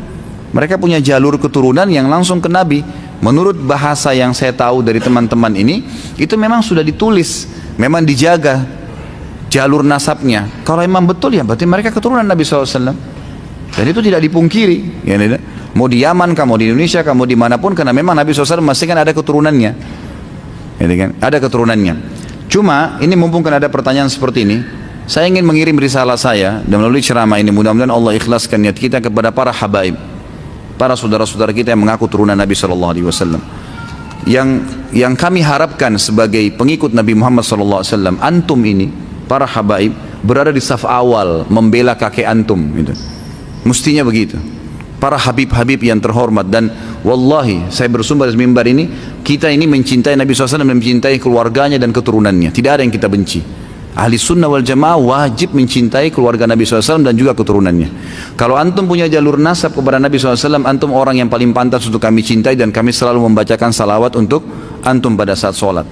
Mereka punya jalur keturunan yang langsung ke Nabi. Menurut bahasa yang saya tahu dari teman-teman ini, itu memang sudah ditulis, memang dijaga jalur nasabnya. Kalau memang betul ya berarti mereka keturunan Nabi SAW. Dan itu tidak dipungkiri ya, mau di Yaman, mau di Indonesia, mau dimanapun, karena memang Nabi SAW masih kan ada keturunannya ya, kan? Ada keturunannya. Cuma ini mumpung kan ada pertanyaan seperti ini, saya ingin mengirim risalah saya dan melalui ceramah ini, mudah-mudahan Allah ikhlaskan niat kita kepada para habaib, para saudara-saudara kita yang mengaku turunan Nabi SAW. Yang kami harapkan sebagai pengikut Nabi Muhammad SAW, antum ini, para habaib, berada di saf awal membela kakek antum, gitu. Mestinya begitu. Para habib-habib yang terhormat, dan wallahi saya bersumber dari mimbar ini, kita ini mencintai Nabi SAW dan mencintai keluarganya dan keturunannya. Tidak ada yang kita benci. Ahli sunnah wal jamaah wajib mencintai keluarga Nabi SAW dan juga keturunannya. Kalau antum punya jalur nasab kepada Nabi SAW, antum orang yang paling pantas untuk kami cintai, dan kami selalu membacakan salawat untuk antum pada saat sholat.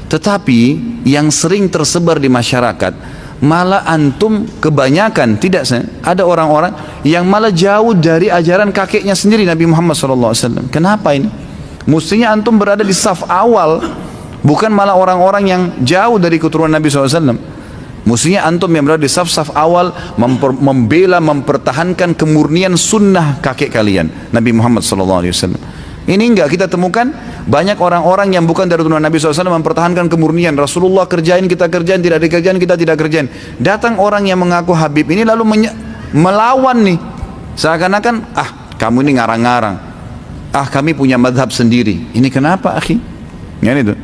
Tetapi yang sering tersebar di masyarakat, malah antum kebanyakan, tidak, ada orang-orang yang malah jauh dari ajaran kakeknya sendiri Nabi Muhammad SAW. Kenapa ini? Mestinya antum berada di saf awal, bukan malah orang-orang yang jauh dari keturunan Nabi SAW. Mestinya antum yang berada di saf-saf awal, membela, mempertahankan kemurnian sunnah kakek kalian Nabi Muhammad SAW. Ini enggak kita temukan banyak orang-orang yang bukan dari turunan Nabi SAW mempertahankan kemurnian. Rasulullah kerjain, kita kerjain, tidak dikerjain, kita tidak kerjain. Datang orang yang mengaku habib ini lalu melawan nih, seakan-akan kamu ini ngarang-ngarang, kami punya madhab sendiri. Ini kenapa akhi? Ya, itu.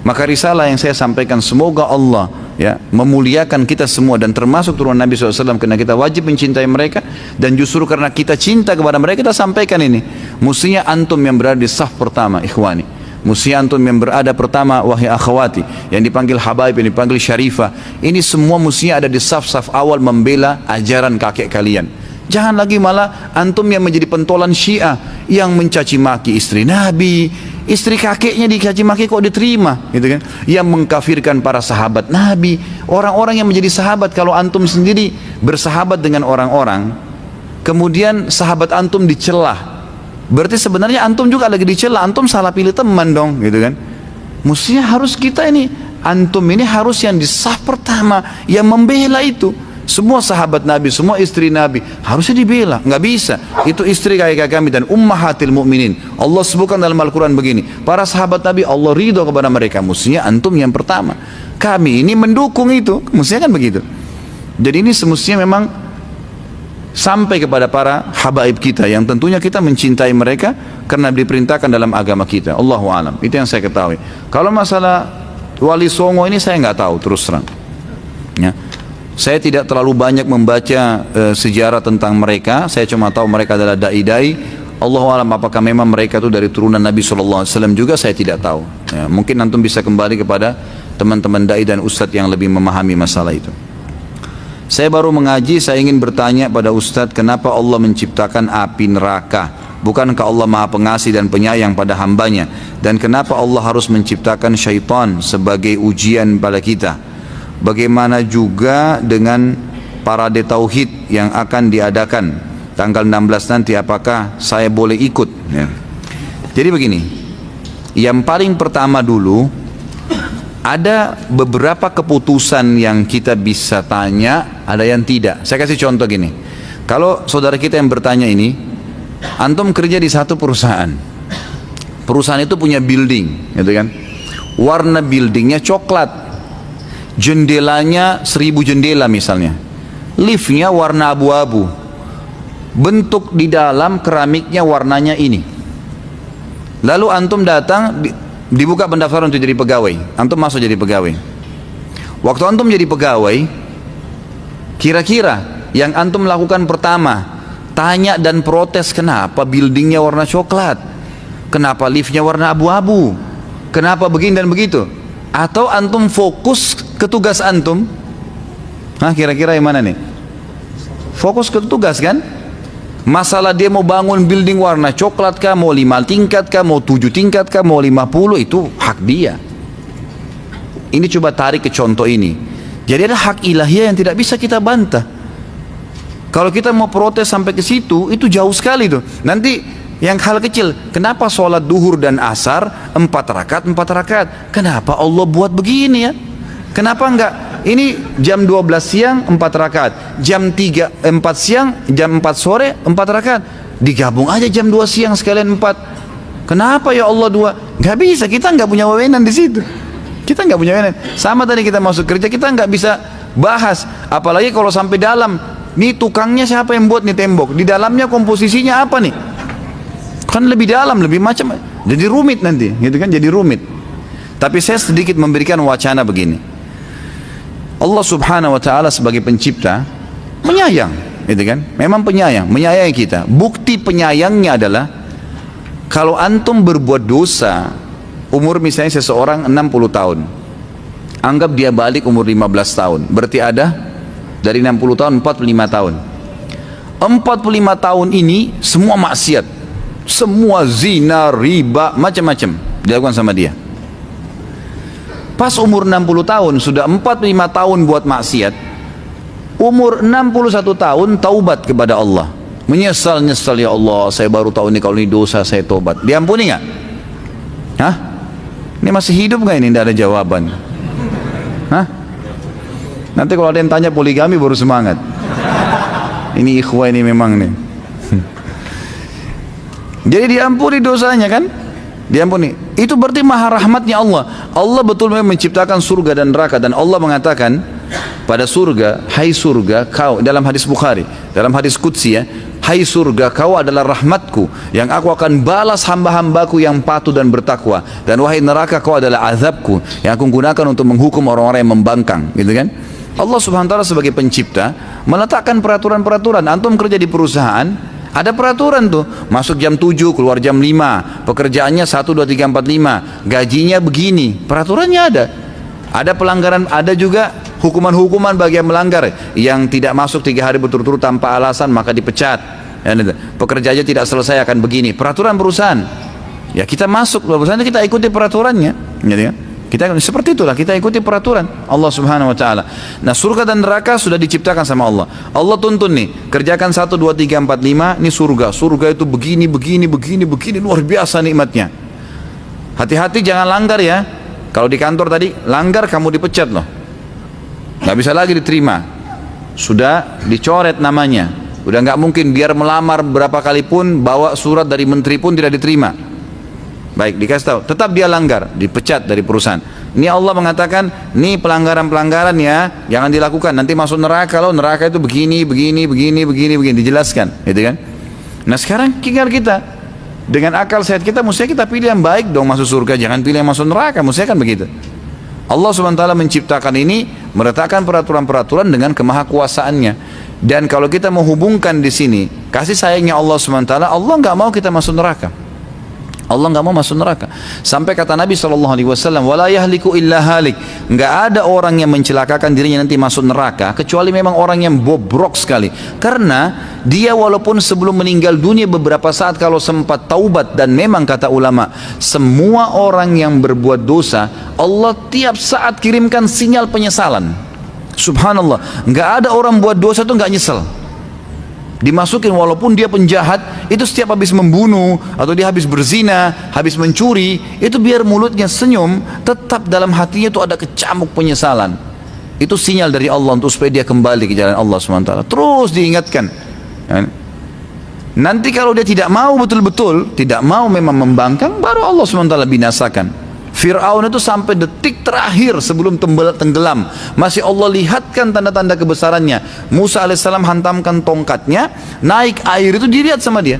Maka risalah yang saya sampaikan, semoga Allah ya memuliakan kita semua dan termasuk turunan Nabi SAW, karena kita wajib mencintai mereka. Dan justru karena kita cinta kepada mereka, kita sampaikan ini. Mestinya antum yang berada di saf pertama, ikhwani. Mestinya antum yang berada pertama, wahai akhwati, yang dipanggil habaib, yang dipanggil syarifah. Ini semua mestinya ada di saf-saf awal membela ajaran kakek kalian. Jangan lagi malah antum yang menjadi pentolan Syiah, yang mencaci maki istri Nabi, istri kakeknya dicaci maki kok diterima, gitu kan? Yang mengkafirkan para sahabat Nabi, orang-orang yang menjadi sahabat. Kalau antum sendiri bersahabat dengan orang-orang, kemudian sahabat antum dicelah, berarti sebenarnya antum juga lagi dicela, antum salah pilih teman dong, gitu kan? Mestinya harus kita ini, antum ini harus yang di saf pertama, yang membela itu. Semua sahabat Nabi, semua istri Nabi harusnya dibela. Nggak bisa. Itu istri kakek kami dan ummahatil mu'minin. Allah sebutkan dalam Al-Quran begini, para sahabat Nabi Allah ridho kepada mereka. Mestinya antum yang pertama. Kami ini mendukung itu. Mestinya kan begitu. Jadi ini semestinya memang sampai kepada para habaib kita, yang tentunya kita mencintai mereka karena diperintahkan dalam agama kita. Allahu a'lam. Itu yang saya ketahui. Kalau masalah Wali Songo ini saya nggak tahu, terus terang. Ya. Saya tidak terlalu banyak membaca sejarah tentang mereka. Saya cuma tahu mereka adalah dai-dai. Allahu a'lam apakah memang mereka itu dari turunan Nabi SAW juga, saya tidak tahu. Ya, mungkin antum bisa kembali kepada teman-teman dai dan ustadz yang lebih memahami masalah itu. Saya baru mengaji, saya ingin bertanya pada ustadz, kenapa Allah menciptakan api neraka? Bukankah Allah maha pengasih dan penyayang pada hambanya? Dan kenapa Allah harus menciptakan syaitan sebagai ujian pada kita? Bagaimana juga dengan parade tauhid yang akan diadakan tanggal 16 nanti, apakah saya boleh ikut? Ya. Jadi begini, yang paling pertama dulu, ada beberapa keputusan yang kita bisa tanya, ada yang tidak. Saya kasih contoh gini, kalau saudara kita yang bertanya ini, antum kerja di satu perusahaan, perusahaan itu punya building, gitu kan? Warna buildingnya coklat, jendelanya 1000 jendela misalnya, liftnya warna abu-abu, bentuk di dalam keramiknya warnanya ini. Lalu antum datang, dibuka pendaftaran untuk jadi pegawai, antum masuk jadi pegawai. Waktu antum jadi pegawai, kira-kira yang antum lakukan pertama, tanya dan protes, kenapa buildingnya warna coklat, kenapa liftnya warna abu-abu, kenapa begini dan begitu? Atau antum fokus ke tugas antum? Hah, kira-kira yang mana nih? Fokus ke tugas kan? Masalah dia mau bangun building warna coklat kah, mau 5 tingkat kah, mau 7 tingkat kah, mau 50, itu hak dia. Ini coba tarik ke contoh ini. Jadi ada hak ilahiyah yang tidak bisa kita bantah. Kalau kita mau protes sampai ke situ, itu jauh sekali tuh. Nanti yang hal kecil, kenapa sholat duhur dan asar 4 rakaat 4 rakaat? Kenapa Allah buat begini ya? Kenapa enggak? Ini jam 12 siang 4 rakaat, jam 4 siang, jam 4 sore 4 rakaat. Digabung aja jam 2 siang sekalian 4. Kenapa ya Allah 2? Nggak bisa, kita nggak punya wewenang di situ. Kita nggak punya wewenang. Sama tadi kita masuk kerja, kita nggak bisa bahas. Apalagi kalau sampai dalam, nih tukangnya siapa yang buat nih tembok? Di dalamnya komposisinya apa nih? Kan lebih dalam, lebih macam, jadi rumit nanti, gitu kan? Jadi rumit. Tapi saya sedikit memberikan wacana begini. Allah Subhanahu wa taala sebagai pencipta menyayang, gitu kan? Memang penyayang, menyayangi kita. Bukti penyayangnya adalah kalau antum berbuat dosa, umur misalnya seseorang 60 tahun. Anggap dia balik umur 15 tahun. Berarti ada dari 60 tahun 45 tahun. 45 tahun ini semua maksiat. Semua zina, riba, macam-macam dilakukan sama dia. Pas umur 60 tahun, sudah 45 tahun buat maksiat, umur 61 tahun taubat kepada Allah, menyesal, ya Allah, saya baru tahu ini kalau ini dosa, saya taubat. Diampuni nggak? Hah? Ini masih hidup nggak ini? Tidak ada jawaban. Hah? Nanti kalau ada yang tanya poligami baru semangat. Ini ikhwah ini memang nih. Jadi diampuni dosanya kan? Diampuni. Itu berarti maha rahmatnya Allah. Allah betul memang menciptakan surga dan neraka, dan Allah mengatakan pada surga, hai surga kau, dalam hadis Bukhari, dalam hadis Qudsi ya, hai surga kau adalah rahmatku yang aku akan balas hamba-hambaku yang patuh dan bertakwa, dan wahai neraka kau adalah azabku yang aku gunakan untuk menghukum orang-orang yang membangkang, gitu kan? Allah subhanahu wa ta'ala sebagai pencipta meletakkan peraturan-peraturan. Antum kerja di perusahaan, ada peraturan tuh, masuk jam 7, keluar jam 5, pekerjaannya 1, 2, 3, 4, 5, gajinya begini, peraturannya ada. Ada pelanggaran, ada juga hukuman-hukuman bagi yang melanggar, yang tidak masuk 3 hari berturut-turut tanpa alasan maka dipecat. Pekerjaannya tidak selesai akan begini, peraturan perusahaan. Ya kita masuk perusahaan, kita ikuti peraturannya, gitu kan? Kita seperti itulah, kita ikuti peraturan Allah subhanahu wa ta'ala. Nah surga dan neraka sudah diciptakan sama Allah. Allah tuntun nih, kerjakan 1, 2, 3, 4, 5, ini surga. Surga itu begini, begini, begini, begini, luar biasa nikmatnya. Hati-hati jangan langgar ya. Kalau di kantor tadi, langgar kamu dipecat loh, nggak bisa lagi diterima, sudah dicoret namanya. Udah nggak mungkin, biar melamar berapa kali pun, bawa surat dari menteri pun tidak diterima. Baik, dikasih tahu, tetap dia langgar, dipecat dari perusahaan. Ini Allah mengatakan, ini pelanggaran-pelanggaran ya, jangan dilakukan, nanti masuk neraka loh, neraka itu begini, begini, begini, begini, begini, dijelaskan, gitu kan? Nah sekarang tinggal kita, dengan akal sehat kita, mestinya kita pilih yang baik dong masuk surga, jangan pilih yang masuk neraka, mestinya kan begitu. Allah SWT menciptakan ini, meletakkan peraturan-peraturan dengan kemahakuasaannya. Dan kalau kita menghubungkan di sini, kasih sayangnya Allah SWT, Allah nggak mau kita masuk neraka. Allah nggak mau masuk neraka. Sampai kata Nabi SAW, wala yahliku illa halik. Nggak ada orang yang mencelakakan dirinya nanti masuk neraka, kecuali memang orang yang bobrok sekali. Karena dia walaupun sebelum meninggal dunia beberapa saat kalau sempat taubat, dan memang kata ulama, semua orang yang berbuat dosa, Allah tiap saat kirimkan sinyal penyesalan. Subhanallah, nggak ada orang buat dosa itu nggak nyesel. Dimasukin walaupun dia penjahat, itu setiap habis membunuh atau dia habis berzina, habis mencuri, itu biar mulutnya senyum, tetap dalam hatinya itu ada kecamuk penyesalan. Itu sinyal dari Allah untuk supaya dia kembali ke jalan Allah SWT. Terus diingatkan. Nanti kalau dia tidak mau betul-betul, tidak mau memang membangkang, baru Allah SWT binasakan. Fir'aun itu sampai detik terakhir sebelum tenggelam masih Allah lihatkan tanda-tanda kebesarannya. Musa alaihissalam hantamkan tongkatnya, naik air itu dilihat sama dia.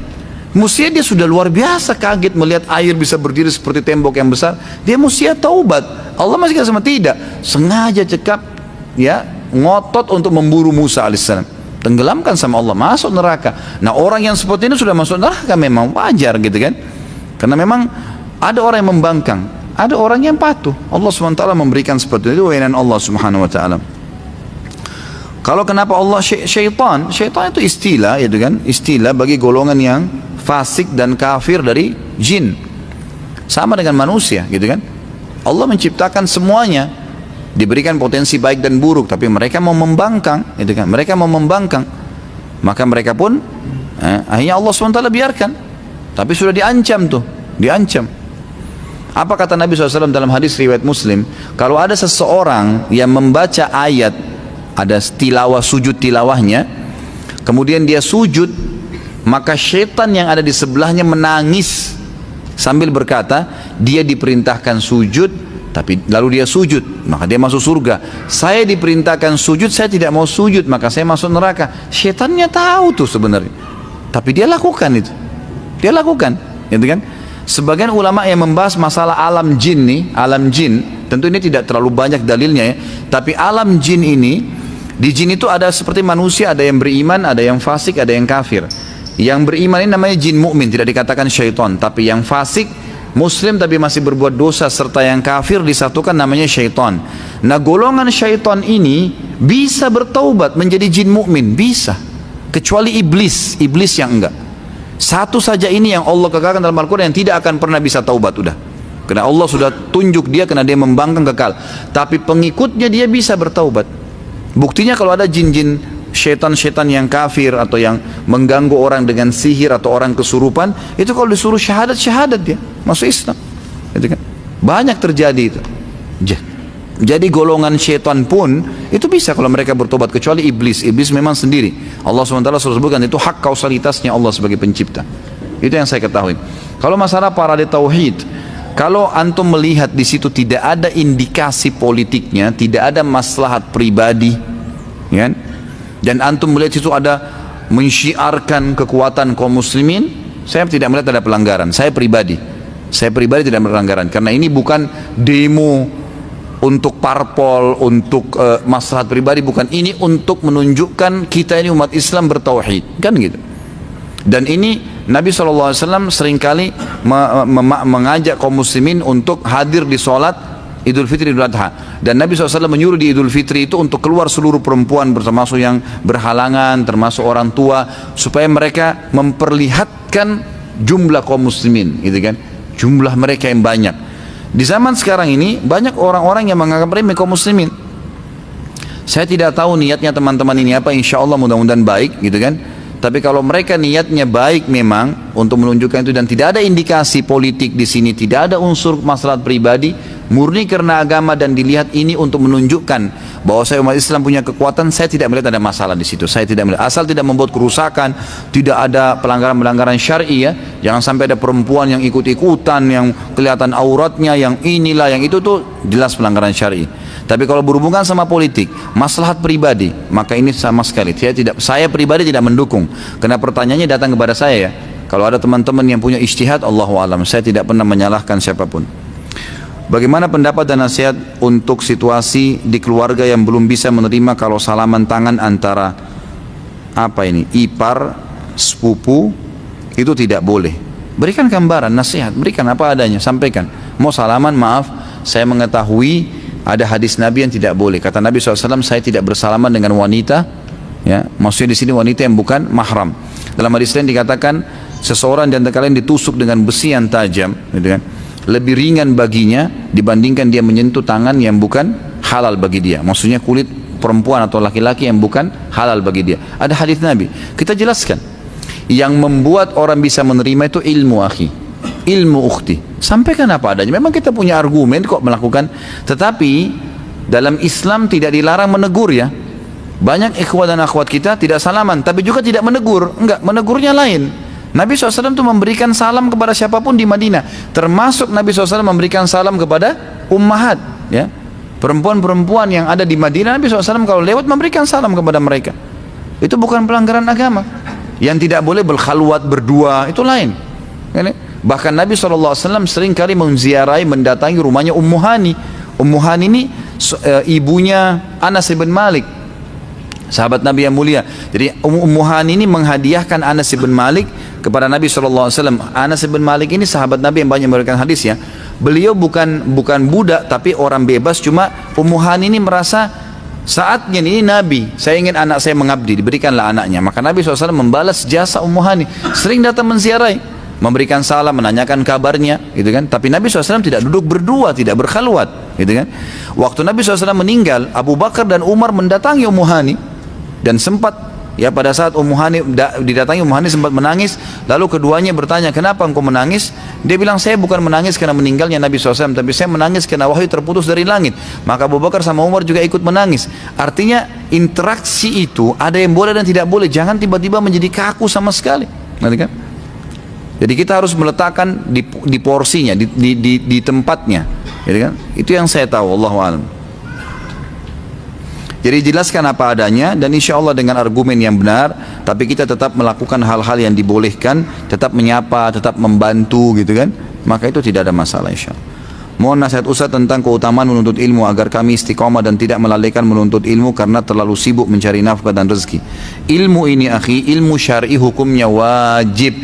Mestinya dia sudah luar biasa kaget melihat air bisa berdiri seperti tembok yang besar. Dia mestinya taubat. Allah masih kata sama tidak, sengaja cekap ya, ngotot untuk memburu Musa alaihissalam. Tenggelamkan sama Allah, masuk neraka. Nah orang yang seperti ini sudah masuk neraka memang wajar gitu kan. Karena memang ada orang yang membangkang, ada orang yang patuh. Allah SWT memberikan seperti itu, wewenang Allah Subhanahu wa taala. Kalau kenapa Allah syaitan itu istilah, gitu kan? Istilah bagi golongan yang fasik dan kafir dari jin. Sama dengan manusia, gitu kan? Allah menciptakan semuanya, diberikan potensi baik dan buruk, tapi mereka mau membangkang, gitu kan? Mereka mau membangkang, maka mereka pun akhirnya Allah SWT biarkan. Tapi sudah diancam tuh, diancam. Apa kata Nabi SAW dalam hadis riwayat Muslim? Kalau ada seseorang yang membaca ayat, ada tilawah, sujud tilawahnya, kemudian dia sujud, maka syaitan yang ada di sebelahnya menangis sambil berkata, dia diperintahkan sujud, tapi lalu dia sujud, maka dia masuk surga. Saya diperintahkan sujud, saya tidak mau sujud, maka saya masuk neraka. Syaitannya tahu tuh sebenarnya, tapi dia lakukan itu, dia lakukan, gitu kan? Sebagian ulama yang membahas masalah alam jin nih, alam jin, tentu ini tidak terlalu banyak dalilnya ya, tapi alam jin ini, di jin itu ada seperti manusia, ada yang beriman, ada yang fasik, ada yang kafir. Yang beriman ini namanya jin mukmin, tidak dikatakan syaitan, tapi yang fasik, muslim tapi masih berbuat dosa, serta yang kafir disatukan namanya syaitan. Nah golongan syaitan ini bisa bertaubat menjadi jin mukmin, bisa, kecuali iblis yang enggak. Satu saja ini yang Allah kekalkan dalam Al-Quran, yang tidak akan pernah bisa taubat udah. Karena Allah sudah tunjuk dia, karena dia membangkang kekal. Tapi pengikutnya dia bisa bertaubat. Buktinya kalau ada jin-jin syaitan-syaitan yang kafir atau yang mengganggu orang dengan sihir atau orang kesurupan, itu kalau disuruh syahadat dia masuk Islam. Itu kan banyak terjadi itu. Jadi golongan syaitan pun itu bisa kalau mereka bertobat, kecuali iblis. Iblis memang sendiri. Allah SWT sudah sebutkan itu hak kausalitasnya Allah sebagai pencipta. Itu yang saya ketahui. Kalau masalah parade tauhid, kalau antum melihat di situ tidak ada indikasi politiknya, tidak ada maslahat pribadi, ya, dan antum melihat situ ada mensyiarkan kekuatan kaum muslimin, saya tidak melihat ada pelanggaran. Saya pribadi tidak melanggaran, karena ini bukan demo untuk parpol, untuk maslahat pribadi, bukan. Ini untuk menunjukkan kita ini umat Islam bertauhid, kan gitu. Dan ini Nabi SAW seringkali mengajak kaum muslimin untuk hadir di sholat Idul Fitri, Idul Adha. Dan Nabi SAW menyuruh di Idul Fitri itu untuk keluar seluruh perempuan, termasuk yang berhalangan, termasuk orang tua, supaya mereka memperlihatkan jumlah kaum muslimin, gitu kan, jumlah mereka yang banyak. Di zaman sekarang ini banyak orang-orang yang menganggap remeh kaum muslimin. Saya tidak tahu niatnya teman-teman ini apa, insya Allah mudah-mudahan baik, gitu kan. Tapi kalau mereka niatnya baik memang untuk menunjukkan itu, dan tidak ada indikasi politik di sini, tidak ada unsur maslahat pribadi, murni karena agama, dan dilihat ini untuk menunjukkan bahwa saya umat Islam punya kekuatan, saya tidak melihat ada masalah di situ. Saya tidak melihat, asal tidak membuat kerusakan, tidak ada pelanggaran-pelanggaran syar'i ya. Jangan sampai ada perempuan yang ikut-ikutan, yang kelihatan auratnya, yang inilah, yang itu tuh jelas pelanggaran syar'i. Tapi kalau berhubungan sama politik, maslahat pribadi, maka ini sama sekali saya pribadi tidak mendukung. Karena pertanyaannya datang kepada saya ya. Kalau ada teman-teman yang punya ijtihad, Allahu a'lam, saya tidak pernah menyalahkan siapapun. Bagaimana pendapat dan nasihat untuk situasi di keluarga yang belum bisa menerima kalau salaman tangan antara ipar, sepupu, itu tidak boleh. Berikan gambaran, nasihat, berikan apa adanya, sampaikan. Mau salaman, maaf, saya mengetahui ada hadis Nabi yang tidak boleh. Kata Nabi SAW, saya tidak bersalaman dengan wanita, ya, maksudnya di sini wanita yang bukan mahram. Dalam hadis lain dikatakan, seseorang di antara kalian ditusuk dengan besi yang tajam, gitu kan, lebih ringan baginya dibandingkan dia menyentuh tangan yang bukan halal bagi dia. Maksudnya kulit perempuan atau laki-laki yang bukan halal bagi dia. Ada hadis Nabi, kita jelaskan. Yang membuat orang bisa menerima itu ilmu, akhi, ilmu ukhti. Sampaikan apa adanya. Memang kita punya argumen kok melakukan, tetapi dalam Islam tidak dilarang menegur ya. Banyak ikhwat dan akhwat kita tidak salaman, tapi juga tidak menegur. Enggak, menegurnya lain. Nabi SAW itu memberikan salam kepada siapapun di Madinah, termasuk Nabi SAW memberikan salam kepada ummahat, ya, perempuan-perempuan yang ada di Madinah. Nabi SAW kalau lewat memberikan salam kepada mereka. Itu bukan pelanggaran agama. Yang tidak boleh berkhalwat berdua, itu lain. Bahkan Nabi SAW sering kali menziarahi, mendatangi rumahnya Ummu Hani. Ummu Hani ini ibunya Anas bin Malik, sahabat Nabi yang mulia. Jadi Ummu Hani ini menghadiahkan Anas bin Malik kepada Nabi SAW. Anas bin Malik ini sahabat Nabi yang banyak memberikan hadis ya. Beliau bukan budak, tapi orang bebas. Cuma Ummu Hani ini merasa saatnya ini Nabi, saya ingin anak saya mengabdi, diberikanlah anaknya. Maka Nabi SAW membalas jasa Ummu Hani, sering datang menziarahi, memberikan salam, menanyakan kabarnya, gitu kan. Tapi Nabi SAW tidak duduk berdua, tidak berkhalwat, gitu kan. Waktu Nabi SAW meninggal, Abu Bakar dan Umar mendatangi Ummu Hani, dan sempat ya pada saat Ummu Hani didatangi, Ummu Hani sempat menangis. Lalu keduanya bertanya, kenapa engkau menangis? Dia bilang, saya bukan menangis karena meninggalnya Nabi SAW, tapi saya menangis karena wahyu terputus dari langit. Maka Abu Bakar sama Umar juga ikut menangis. Artinya interaksi itu ada yang boleh dan tidak boleh. Jangan tiba-tiba menjadi kaku sama sekali, nanti kan. Jadi kita harus meletakkan di porsinya, di tempatnya, gitu kan? Itu yang saya tahu, Allahu a'lam. Jadi jelaskan apa adanya, dan insya Allah dengan argumen yang benar. Tapi kita tetap melakukan hal-hal yang dibolehkan, tetap menyapa, tetap membantu, gitu kan? Maka itu tidak ada masalah, insya Allah. Mohon nasihat Ustaz tentang keutamaan menuntut ilmu agar kami istiqomah dan tidak melalaikan menuntut ilmu karena terlalu sibuk mencari nafkah dan rezeki. Ilmu ini, akhi, ilmu syar'i hukumnya wajib.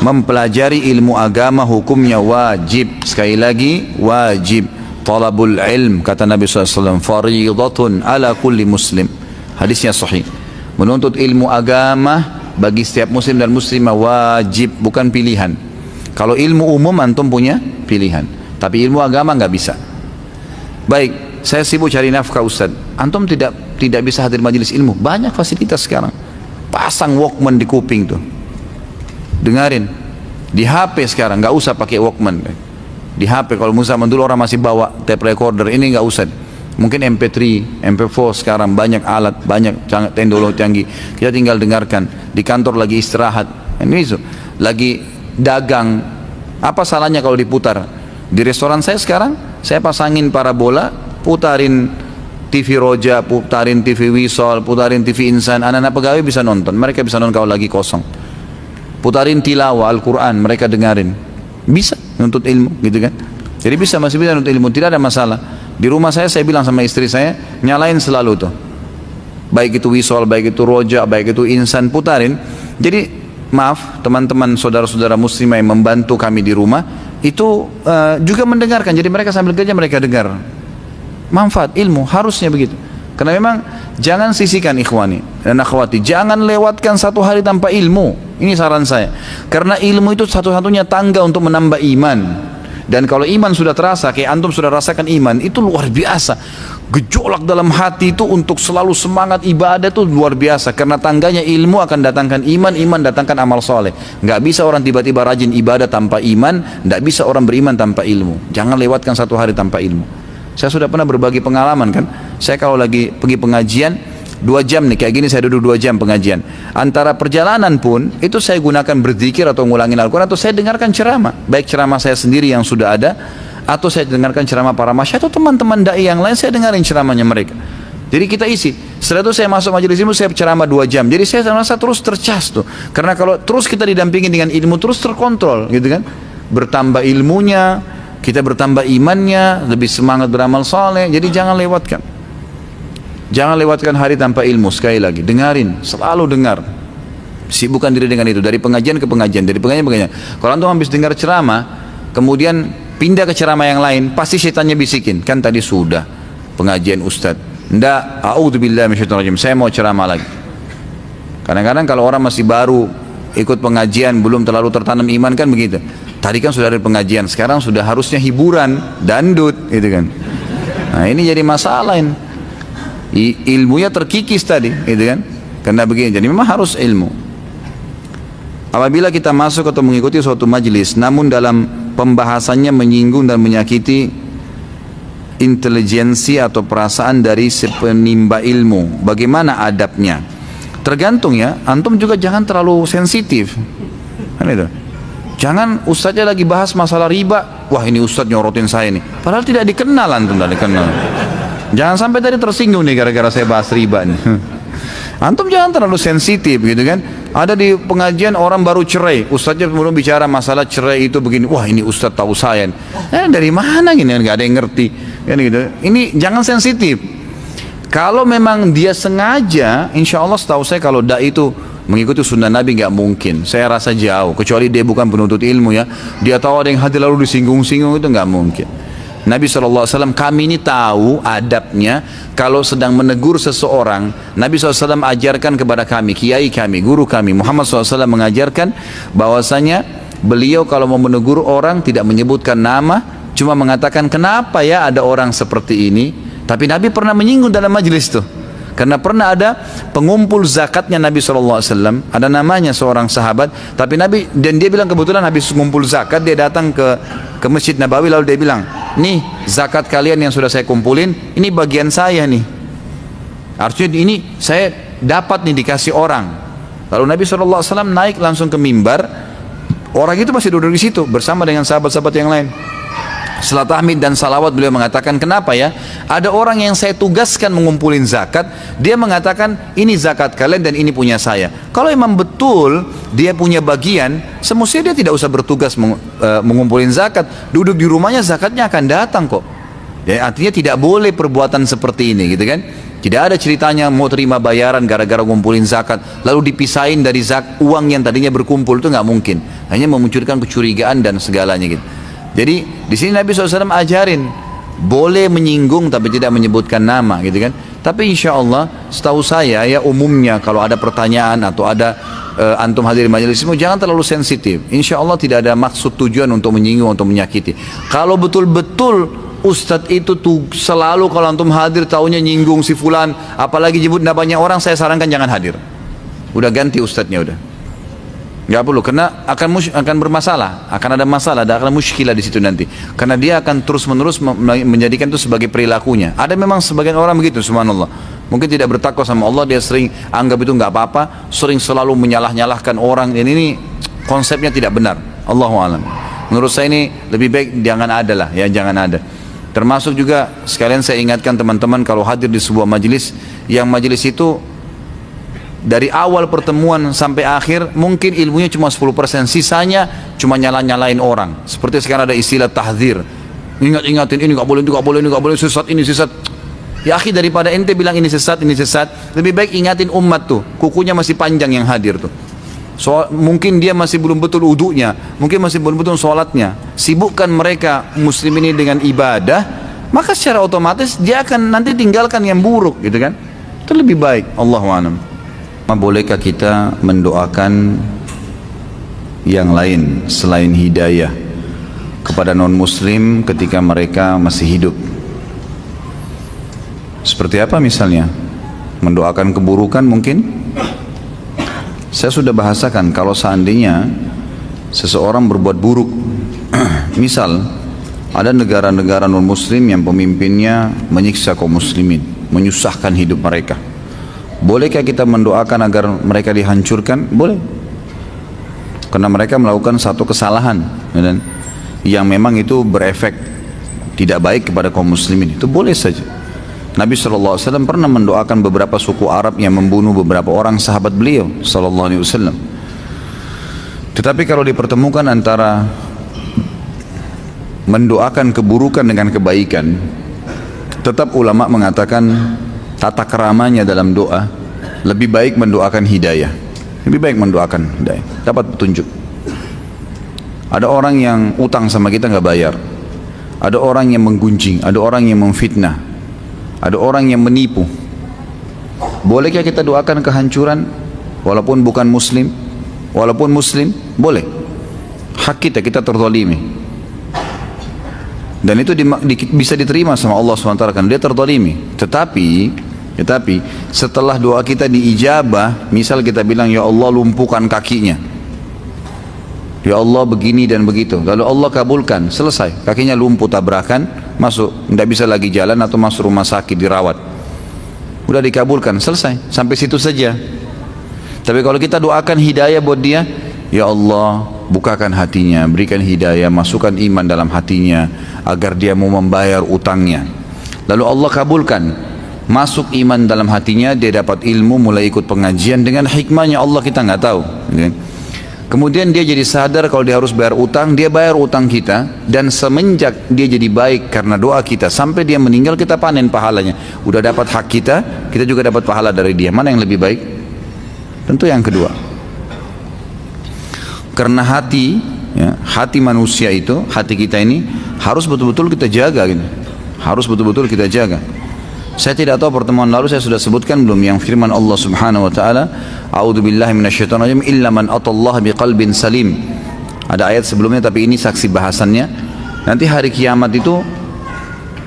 Mempelajari ilmu agama hukumnya wajib. Sekali lagi, wajib. Talabul ilm, kata Nabi SAW, faridatun ala kulli muslim. Hadisnya sahih. Menuntut ilmu agama bagi setiap muslim dan muslimah wajib, bukan pilihan. Kalau ilmu umum antum punya pilihan, tapi ilmu agama nggak bisa. Baik, saya sibuk cari nafkah Ustaz. Antum tidak bisa hadir majelis ilmu. Banyak fasilitas sekarang. Pasang Walkman di kuping tuh, dengarin. Di HP sekarang nggak usah pakai Walkman. Di HP, kalau zaman dulu orang masih bawa tape recorder, ini nggak usah. Mungkin MP3, MP4 sekarang banyak alat, banyak teknologi canggih. Kita tinggal dengarkan. Di kantor lagi istirahat, ini lagi dagang, apa salahnya kalau diputar? Di restoran saya sekarang, saya pasangin parabola, putarin TV Roja, putarin TV Wisol, putarin TV Insan. Anak-anak pegawai bisa nonton, mereka bisa nonton kalau lagi kosong. Putarin tilawah Al-Quran, mereka dengarin. Bisa nuntut ilmu, gitu kan. Jadi masih bisa nuntut ilmu, tidak ada masalah. Di rumah saya bilang sama istri saya, nyalain selalu tuh. Baik itu wisol, baik itu roja, baik itu insan, putarin. Jadi maaf teman-teman saudara-saudara muslimah yang membantu kami di rumah, itu juga mendengarkan. Jadi mereka sambil kerja mereka dengar. Manfaat ilmu, harusnya begitu. Karena memang jangan sisihkan ikhwani dan akhwati, jangan lewatkan satu hari tanpa ilmu. Ini saran saya. Karena ilmu itu satu-satunya tangga untuk menambah iman. Dan kalau iman sudah terasa, kayak antum sudah rasakan iman, itu luar biasa. Gejolak dalam hati itu untuk selalu semangat ibadah itu luar biasa. Karena tangganya ilmu akan datangkan iman, iman datangkan amal soleh. Nggak bisa orang tiba-tiba rajin ibadah tanpa iman, nggak bisa orang beriman tanpa ilmu. Jangan lewatkan satu hari tanpa ilmu. Saya sudah pernah berbagi pengalaman kan. Saya kalau lagi pergi pengajian 2 jam nih, kayak gini saya duduk 2 jam pengajian. Antara perjalanan pun itu saya gunakan berzikir atau ngulangin Al-Quran, atau saya dengarkan ceramah, baik ceramah saya sendiri yang sudah ada, atau saya dengarkan ceramah para masyayikh atau teman-teman dai yang lain, saya dengarin ceramahnya mereka. Jadi kita isi. Setelah itu saya masuk majelis ilmu, saya ceramah 2 jam. Jadi saya merasa terus tercas tuh. Karena kalau terus kita didampingi dengan ilmu, terus terkontrol gitu kan. Bertambah ilmunya, kita bertambah imannya, lebih semangat beramal saleh. Jadi jangan lewatkan. Jangan lewatkan hari tanpa ilmu. Sekali lagi, dengarin, selalu dengar. Sibukkan diri dengan itu, dari pengajian ke pengajian, dari pengajian ke pengajian. Kalau antum habis dengar ceramah, kemudian pindah ke ceramah yang lain, pasti setannya bisikin, kan tadi sudah pengajian ustadz. Ndak, a'udzubillahi minasyaitonirrajim, saya mau ceramah lagi. Kadang-kadang kalau orang masih baru ikut pengajian, belum terlalu tertanam iman kan begitu. Tadi kan sudah ada pengajian, sekarang sudah harusnya hiburan, dangdut gitu kan. Nah ini jadi masalah ini. Ilmunya terkikis tadi gitu kan, karena begini. Jadi memang harus ilmu. Apabila kita masuk atau mengikuti suatu majelis namun dalam pembahasannya menyinggung dan menyakiti intelijensi atau perasaan dari si penimba ilmu, bagaimana adabnya? Tergantung ya, antum juga jangan terlalu sensitif kan itu. Jangan ustaznya lagi bahas masalah riba, wah ini ustaz nyorotin saya nih, padahal tidak dikenal, antum tidak dikenal. Jangan sampai tadi tersinggung nih gara-gara saya bahas riba nih. Antum jangan terlalu sensitif gitu kan. Ada di pengajian orang baru cerai, ustaznya belum bicara masalah cerai itu begini, wah ini ustaz tahu saya. Dari mana gini, nggak ada yang ngerti kan gitu. Ini jangan sensitif. Kalau memang dia sengaja, insya Allah setahu saya kalau dai itu mengikuti sunnah Nabi nggak mungkin. Saya rasa jauh, kecuali dia bukan penuntut ilmu ya. Dia tahu ada yang hadir lalu disinggung-singgung, itu nggak mungkin. Nabi SAW, kami ini tahu adabnya kalau sedang menegur seseorang. Nabi SAW ajarkan kepada kami, kiai kami, guru kami Muhammad SAW mengajarkan bahwasanya beliau kalau mau menegur orang tidak menyebutkan nama, cuma mengatakan kenapa ya ada orang seperti ini. Tapi Nabi pernah menyinggung dalam majelis tuh, karena pernah ada pengumpul zakatnya Nabi SAW, ada namanya seorang sahabat, tapi Nabi, dan dia bilang kebetulan habis mengumpul zakat, dia datang ke Masjid Nabawi, lalu dia bilang, nih zakat kalian yang sudah saya kumpulin, ini bagian saya nih, artinya ini saya dapat nih dikasih orang. Lalu Nabi SAW naik langsung ke mimbar, orang itu masih duduk di situ bersama dengan sahabat-sahabat yang lain. Setelah tahmid dan salawat beliau mengatakan, kenapa ya? Ada orang yang saya tugaskan mengumpulin zakat, dia mengatakan ini zakat kalian dan ini punya saya. Kalau memang betul dia punya bagian, semestinya dia tidak usah bertugas mengumpulin zakat. Duduk di rumahnya zakatnya akan datang kok. Ya, artinya tidak boleh perbuatan seperti ini gitu kan. Tidak ada ceritanya mau terima bayaran gara-gara ngumpulin zakat lalu dipisahin dari uang yang tadinya berkumpul, itu nggak mungkin. Hanya memunculkan kecurigaan dan segalanya gitu. Jadi di sini Nabi SAW ajarin boleh menyinggung tapi tidak menyebutkan nama gitu kan. Tapi insya Allah setahu saya ya umumnya kalau ada pertanyaan atau ada antum hadir di majelis ilmu jangan terlalu sensitif. Insya Allah tidak ada maksud tujuan untuk menyinggung atau menyakiti. Kalau betul-betul ustadz itu tuh selalu kalau antum hadir taunya nyinggung si fulan, apalagi nyebut namanya orang, saya sarankan jangan hadir. Udah ganti ustadznya udah. Nggak perlu, karena akan bermasalah, akan ada masalah, akan muskilah di situ nanti. Karena dia akan terus-menerus menjadikan itu sebagai perilakunya. Ada memang sebagian orang begitu, subhanallah. Mungkin tidak bertakwa sama Allah, dia sering anggap itu nggak apa-apa, sering selalu menyalah-nyalahkan orang. Dan ini konsepnya tidak benar. Allahu a'lam. Menurut saya ini lebih baik jangan ada lah, ya jangan ada. Termasuk juga sekalian saya ingatkan teman-teman kalau hadir di sebuah majelis, yang majelis itu dari awal pertemuan sampai akhir mungkin ilmunya cuma 10%, sisanya cuma nyala-nyalain orang. Seperti sekarang ada istilah tahdzir, ingatin ini nggak boleh, itu nggak boleh, ini nggak boleh, sesat, ini sesat. Ya akhi, daripada ente bilang ini sesat, lebih baik ingatin umat tuh, kukunya masih panjang yang hadir tuh. Mungkin dia masih belum betul wudunya, mungkin masih belum betul sholatnya. Sibukkan mereka muslim ini dengan ibadah, maka secara otomatis dia akan nanti tinggalkan yang buruk, gitu kan? Itu lebih baik. Allahu a'lam. Bolehkah kita mendoakan yang lain selain hidayah kepada non muslim ketika mereka masih hidup? Seperti apa misalnya? Mendoakan keburukan mungkin? Saya sudah bahasakan, kalau seandainya seseorang berbuat buruk, misal ada negara-negara non muslim yang pemimpinnya menyiksa kaum muslimin, menyusahkan hidup mereka, bolehkah kita mendoakan agar mereka dihancurkan? Boleh, karena mereka melakukan satu kesalahan dan yang memang itu berefek tidak baik kepada kaum muslimin, itu boleh saja. Nabi SAW pernah mendoakan beberapa suku Arab yang membunuh beberapa orang sahabat beliau SAW. Tetapi kalau dipertemukan antara mendoakan keburukan dengan kebaikan, tetap ulama mengatakan tata keramanya dalam doa lebih baik mendoakan hidayah. Lebih baik mendoakan hidayah, dapat petunjuk. Ada orang yang utang sama kita nggak bayar, ada orang yang menggunjing, ada orang yang memfitnah, ada orang yang menipu. Bolehkah kita doakan kehancuran walaupun bukan muslim? Walaupun muslim, boleh. Hak kita, kita terzalimi. Dan itu bisa diterima sama Allah SWT kan dia terzalimi. Tetapi setelah doa kita diijabah, misal kita bilang ya Allah lumpuhkan kakinya, ya Allah begini dan begitu, lalu Allah kabulkan, selesai, kakinya lumpuh tabrakan, masuk, tidak bisa lagi jalan atau masuk rumah sakit dirawat, udah dikabulkan, selesai, sampai situ saja. Tapi kalau kita doakan hidayah buat dia, ya Allah bukakan hatinya, berikan hidayah, masukkan iman dalam hatinya agar dia mau membayar utangnya, lalu Allah kabulkan, masuk iman dalam hatinya, dia dapat ilmu, mulai ikut pengajian, dengan hikmahnya Allah kita nggak tahu. Kemudian dia jadi sadar kalau dia harus bayar utang, dia bayar utang kita, dan semenjak dia jadi baik karena doa kita, sampai dia meninggal kita panen pahalanya. Udah dapat hak kita, kita juga dapat pahala dari dia. Mana yang lebih baik? Tentu yang kedua. Karena hati, ya, hati manusia itu, hati kita ini harus betul-betul kita jaga gitu. Harus betul-betul kita jaga. Saya tidak tahu pertemuan lalu saya sudah sebutkan belum yang firman Allah Subhanahu wa taala, a'udzubillahi minasyaitonir rajim, illa man atallaha biqalbin salim. Ada ayat sebelumnya tapi ini saksi bahasannya. Nanti hari kiamat itu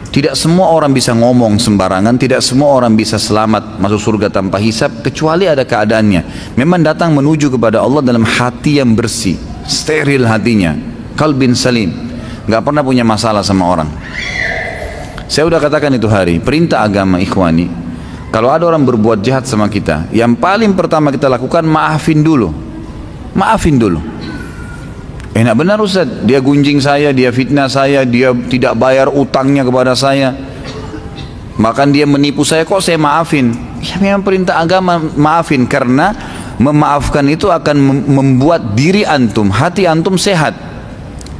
tidak semua orang bisa ngomong sembarangan, tidak semua orang bisa selamat masuk surga tanpa hisab, kecuali ada keadaannya. Memang datang menuju kepada Allah dalam hati yang bersih, steril hatinya, qalbin salim, enggak pernah punya masalah sama orang. Saya sudah katakan itu hari, perintah agama ikhwani, kalau ada orang berbuat jahat sama kita, yang paling pertama kita lakukan maafin dulu. Maafin dulu. Enak benar Ustaz, dia gunjing saya, dia fitnah saya, dia tidak bayar utangnya kepada saya, bahkan dia menipu saya, kok saya maafin? Ya memang perintah agama maafin, karena memaafkan itu akan membuat diri antum, hati antum sehat,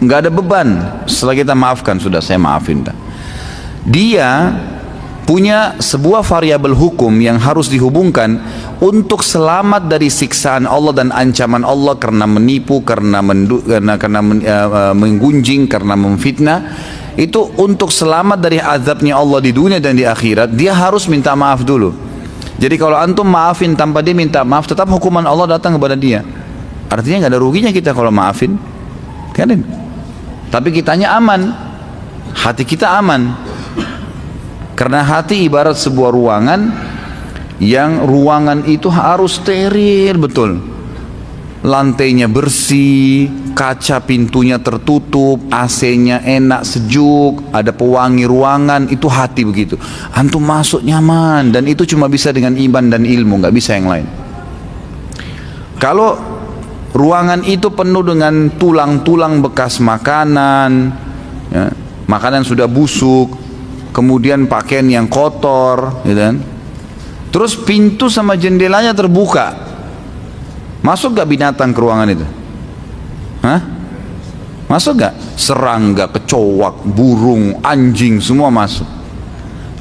nggak ada beban. Setelah kita maafkan, sudah saya maafin dah. Dia punya sebuah variabel hukum yang harus dihubungkan untuk selamat dari siksaan Allah dan ancaman Allah karena menipu, karena menggunjing, karena memfitnah. Itu untuk selamat dari azabnya Allah di dunia dan di akhirat, dia harus minta maaf dulu. Jadi kalau antum maafin tanpa dia minta maaf, tetap hukuman Allah datang kepada dia. Artinya nggak ada ruginya kita kalau maafin, kan? Tapi kitanya aman, hati kita aman. Karena hati ibarat sebuah ruangan, yang ruangan itu harus steril betul, lantainya bersih, kaca pintunya tertutup, AC-nya enak sejuk, ada pewangi ruangan. Itu hati begitu, antum masuk nyaman, dan itu cuma bisa dengan iman dan ilmu, nggak bisa yang lain. Kalau ruangan itu penuh dengan tulang-tulang bekas makanan, ya, makanan sudah busuk, kemudian pakaian yang kotor, gitu kan? Terus pintu sama jendelanya terbuka, masuk gak binatang ke ruangan itu? Hah? Masuk gak? Serangga, kecoak, burung, anjing, semua masuk.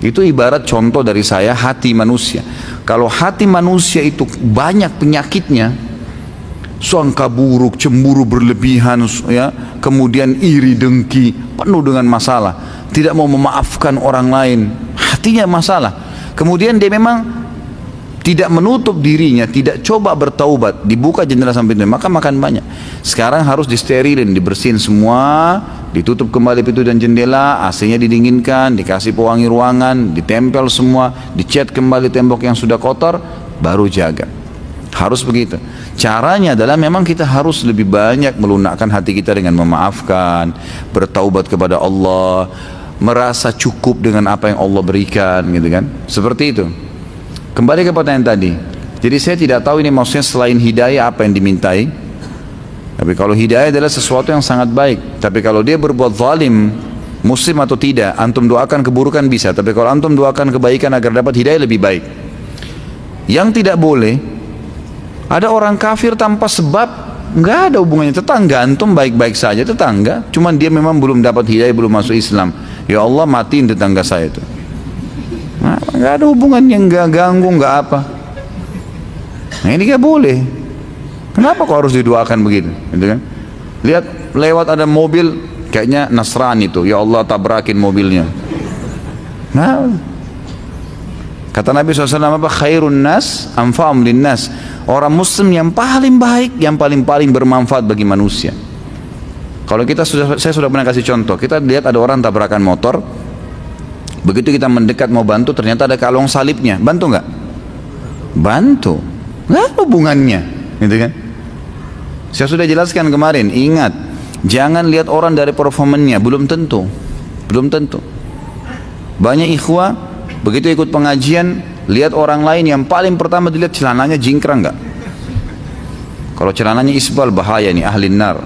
Itu ibarat contoh dari saya hati manusia. Kalau hati manusia itu banyak penyakitnya, sangka buruk, cemburu berlebihan, ya, kemudian iri dengki, penuh dengan masalah, tidak mau memaafkan orang lain, hatinya masalah. Kemudian dia memang tidak menutup dirinya, tidak coba bertaubat, dibuka jendela sampai itu, maka makan banyak. Sekarang harus disterilin, dibersihin semua, ditutup kembali pintu dan jendela, AC-nya didinginkan, dikasih pewangi ruangan, ditempel semua, dicat kembali tembok yang sudah kotor, baru jaga. Harus begitu. Caranya adalah memang kita harus lebih banyak melunakkan hati kita dengan memaafkan, bertaubat kepada Allah, merasa cukup dengan apa yang Allah berikan, gitu kan? Seperti itu. Kembali ke pertanyaan tadi. Jadi saya tidak tahu ini maksudnya selain hidayah apa yang dimintai. Tapi kalau hidayah adalah sesuatu yang sangat baik. Tapi kalau dia berbuat zalim, muslim atau tidak, antum doakan keburukan bisa. Tapi kalau antum doakan kebaikan agar dapat hidayah lebih baik. Yang tidak boleh, ada orang kafir tanpa sebab, nggak ada hubungannya. Tetangga antum baik-baik saja, tetangga. Cuman dia memang belum dapat hidayah, belum masuk Islam. Ya Allah, matiin tetangga saya itu. Nah, nggak ada hubungannya, nggak ganggu, nggak apa. Nah ini nggak boleh. Kenapa kok harus didoakan begitu? Gitu kan? Lihat lewat ada mobil, kayaknya Nasrani itu, ya Allah tabrakin mobilnya. Nah, kata Nabi SAW apa? Khairun nas anfa'um linnas. Orang Muslim yang paling baik, yang paling bermanfaat bagi manusia. Kalau saya sudah pernah kasih contoh. Kita lihat ada orang tabrakan motor. Begitu kita mendekat mau bantu, ternyata ada kalung salibnya. Bantu nggak? Bantu. Nggak ada hubungannya, gitu kan? Saya sudah jelaskan kemarin. Ingat, jangan lihat orang dari performanya. Belum tentu. Banyak ikhwah begitu ikut pengajian, lihat orang lain yang paling pertama dilihat celananya jingkrang nggak? Kalau celananya isbal bahaya nih, ahli nar.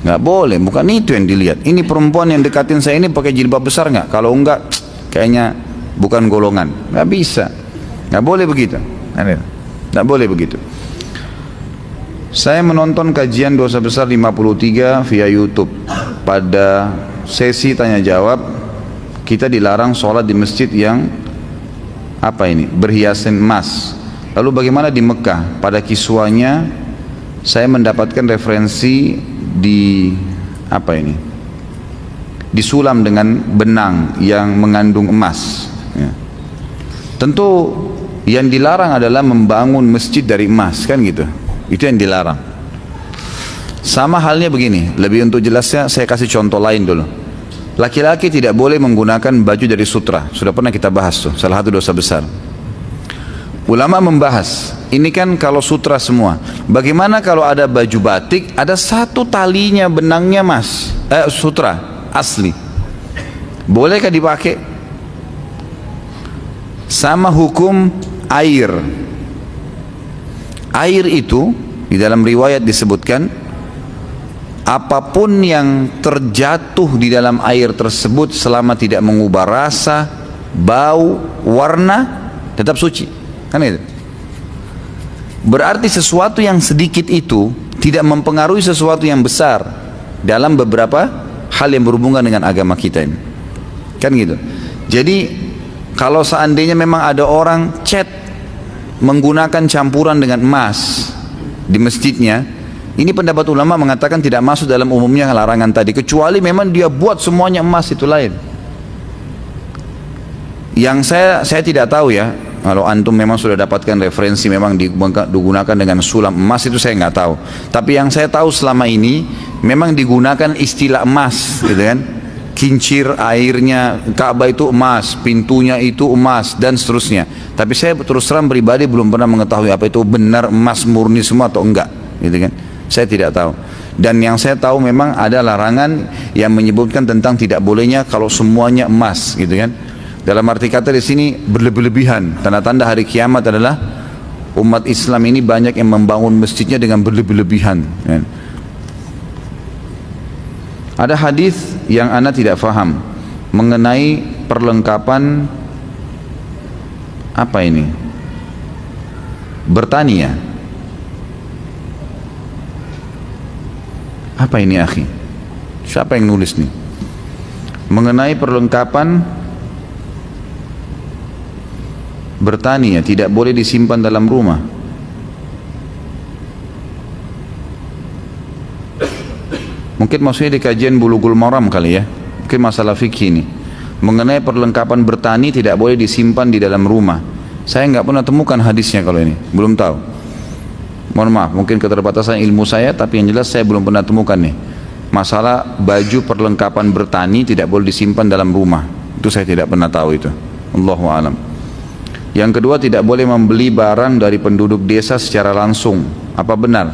Nggak boleh, bukan itu yang dilihat. Ini perempuan yang dekatin saya ini pakai jilbab besar nggak? Kalau enggak, kayaknya bukan golongan. Nggak bisa, nggak boleh begitu. Nggak boleh begitu. Saya menonton kajian dosa besar 53 via YouTube. Pada sesi tanya jawab, kita dilarang sholat di masjid yang berhiasan emas. Lalu bagaimana di Mekah? Pada kiswanya saya mendapatkan referensi disulam dengan benang yang mengandung emas, ya. Tentu yang dilarang adalah membangun masjid dari emas, kan gitu. Itu yang dilarang. Sama halnya begini, lebih untuk jelasnya saya kasih contoh lain dulu. Laki-laki tidak boleh menggunakan baju dari sutra. Sudah pernah kita bahas tuh, salah satu dosa besar. Ulama membahas, ini kan kalau sutra semua. Bagaimana kalau ada baju batik, ada satu talinya benangnya sutra asli. Bolehkah dipakai? Sama hukum air. Air itu di dalam riwayat disebutkan, apapun yang terjatuh di dalam air tersebut selama tidak mengubah rasa, bau, warna, tetap suci. Kan itu. Berarti sesuatu yang sedikit itu tidak mempengaruhi sesuatu yang besar dalam beberapa hal yang berhubungan dengan agama kita ini. Kan gitu. Jadi kalau seandainya memang ada orang cat menggunakan campuran dengan emas di masjidnya, ini pendapat ulama mengatakan tidak masuk dalam umumnya larangan tadi, kecuali memang dia buat semuanya emas, itu lain. Yang saya tidak tahu ya, kalau antum memang sudah dapatkan referensi memang digunakan dengan sulam emas, itu saya nggak tahu. Tapi yang saya tahu selama ini memang digunakan istilah emas, gitu kan? Kincir airnya Ka'bah itu emas, pintunya itu emas, dan seterusnya. Tapi saya terus terang pribadi belum pernah mengetahui apa itu benar emas murni semua atau enggak, gitu kan? Saya tidak tahu. Dan yang saya tahu memang ada larangan yang menyebutkan tentang tidak bolehnya kalau semuanya emas, gitu kan? Dalam arti kata di sini berlebih-lebihan. Tanda-tanda hari kiamat adalah umat Islam ini banyak yang membangun masjidnya dengan berlebih-lebihan. Ada hadis yang ana tidak faham mengenai perlengkapan bertani ya. Apa ini akhi? Siapa yang nulis nih? Mengenai perlengkapan bertani ya, tidak boleh disimpan dalam rumah. Mungkin maksudnya di kajian Bulughul Maram kali ya. Mungkin masalah fikih ini. Mengenai perlengkapan bertani tidak boleh disimpan di dalam rumah. Saya nggak pernah temukan hadisnya kalau ini, belum tahu. Mohon maaf, mungkin keterbatasan ilmu saya, tapi yang jelas saya belum pernah temukan nih. Masalah baju perlengkapan bertani tidak boleh disimpan dalam rumah. Itu saya tidak pernah tahu itu. Allahu a'lam. Yang kedua, tidak boleh membeli barang dari penduduk desa secara langsung. Apa benar?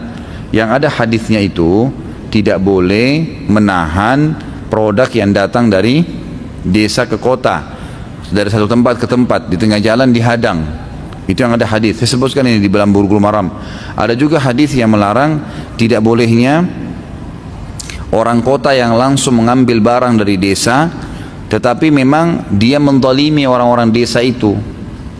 Yang ada hadisnya itu tidak boleh menahan produk yang datang dari desa ke kota, dari satu tempat ke tempat, di tengah jalan dihadang. Itu yang ada hadis. Saya sebutkan ini di dalam Bulughul Maram. Ada juga hadis yang melarang tidak bolehnya orang kota yang langsung mengambil barang dari desa, tetapi memang dia menzalimi orang-orang desa itu.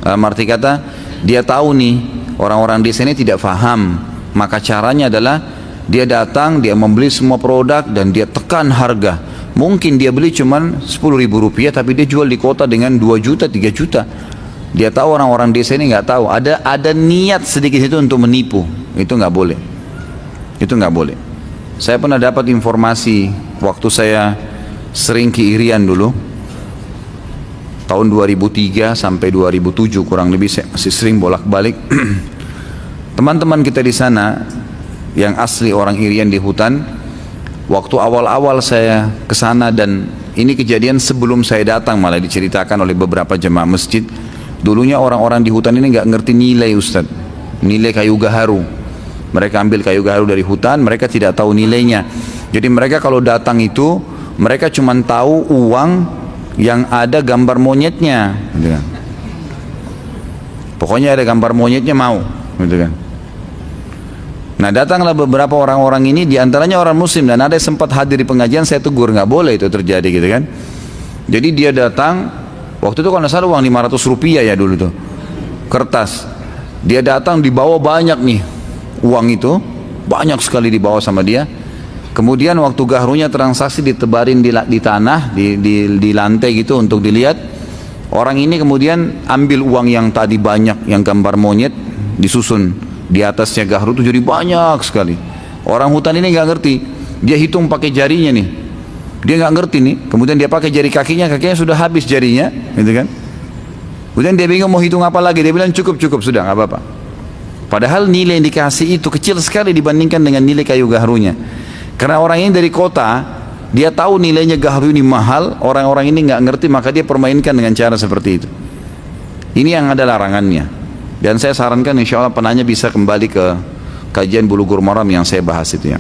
Arti kata, dia tahu nih orang-orang desa ini tidak faham, maka caranya adalah dia datang, dia membeli semua produk dan dia tekan harga. Mungkin dia beli cuman 10.000 rupiah, tapi dia jual di kota dengan 2 juta, 3 juta. Dia tahu orang-orang desa ini nggak tahu. Ada niat sedikit itu untuk menipu. Itu nggak boleh. Itu nggak boleh. Saya pernah dapat informasi waktu saya sering ke Irian dulu, tahun 2003 sampai 2007 kurang lebih, saya masih sering bolak-balik. Teman-teman kita di sana yang asli orang Irian di hutan, waktu awal-awal saya ke sana, dan ini kejadian sebelum saya datang malah diceritakan oleh beberapa jemaah masjid. Dulunya orang-orang di hutan ini nggak ngerti nilai, Ustaz, nilai kayu gaharu. Mereka ambil kayu gaharu dari hutan, mereka tidak tahu nilainya. Jadi mereka kalau datang itu, mereka cuma tahu uang yang ada gambar monyetnya, gitu kan. Pokoknya ada gambar monyetnya mau, gitu kan. Nah, datanglah beberapa orang-orang ini, diantaranya orang Muslim, dan ada yang sempat hadir di pengajian. Saya tegur, nggak boleh itu terjadi, gitu kan. Jadi dia datang, waktu itu kalau nggak salah uang 500 rupiah ya dulu tuh, kertas. Dia datang dibawa banyak nih, uang itu banyak sekali dibawa sama dia. Kemudian waktu gahrunya transaksi ditebarin di tanah, di lantai gitu untuk dilihat. Orang ini kemudian ambil uang yang tadi banyak, yang gambar monyet, disusun di atasnya gahru itu jadi banyak sekali. Orang hutan ini nggak ngerti, dia hitung pakai jarinya nih, dia nggak ngerti nih. Kemudian dia pakai jari kakinya sudah habis jarinya, gitu kan. Kemudian dia bingung mau hitung apa lagi, dia bilang cukup sudah, nggak apa-apa. Padahal nilai yang dikasih itu kecil sekali dibandingkan dengan nilai kayu gahrunya. Karena orang ini dari kota, dia tahu nilainya gahru ini mahal, orang-orang ini nggak ngerti, maka dia permainkan dengan cara seperti itu. Ini yang ada larangannya. Dan saya sarankan insya Allah penanya bisa kembali ke kajian Bulughul Maram yang saya bahas itu ya.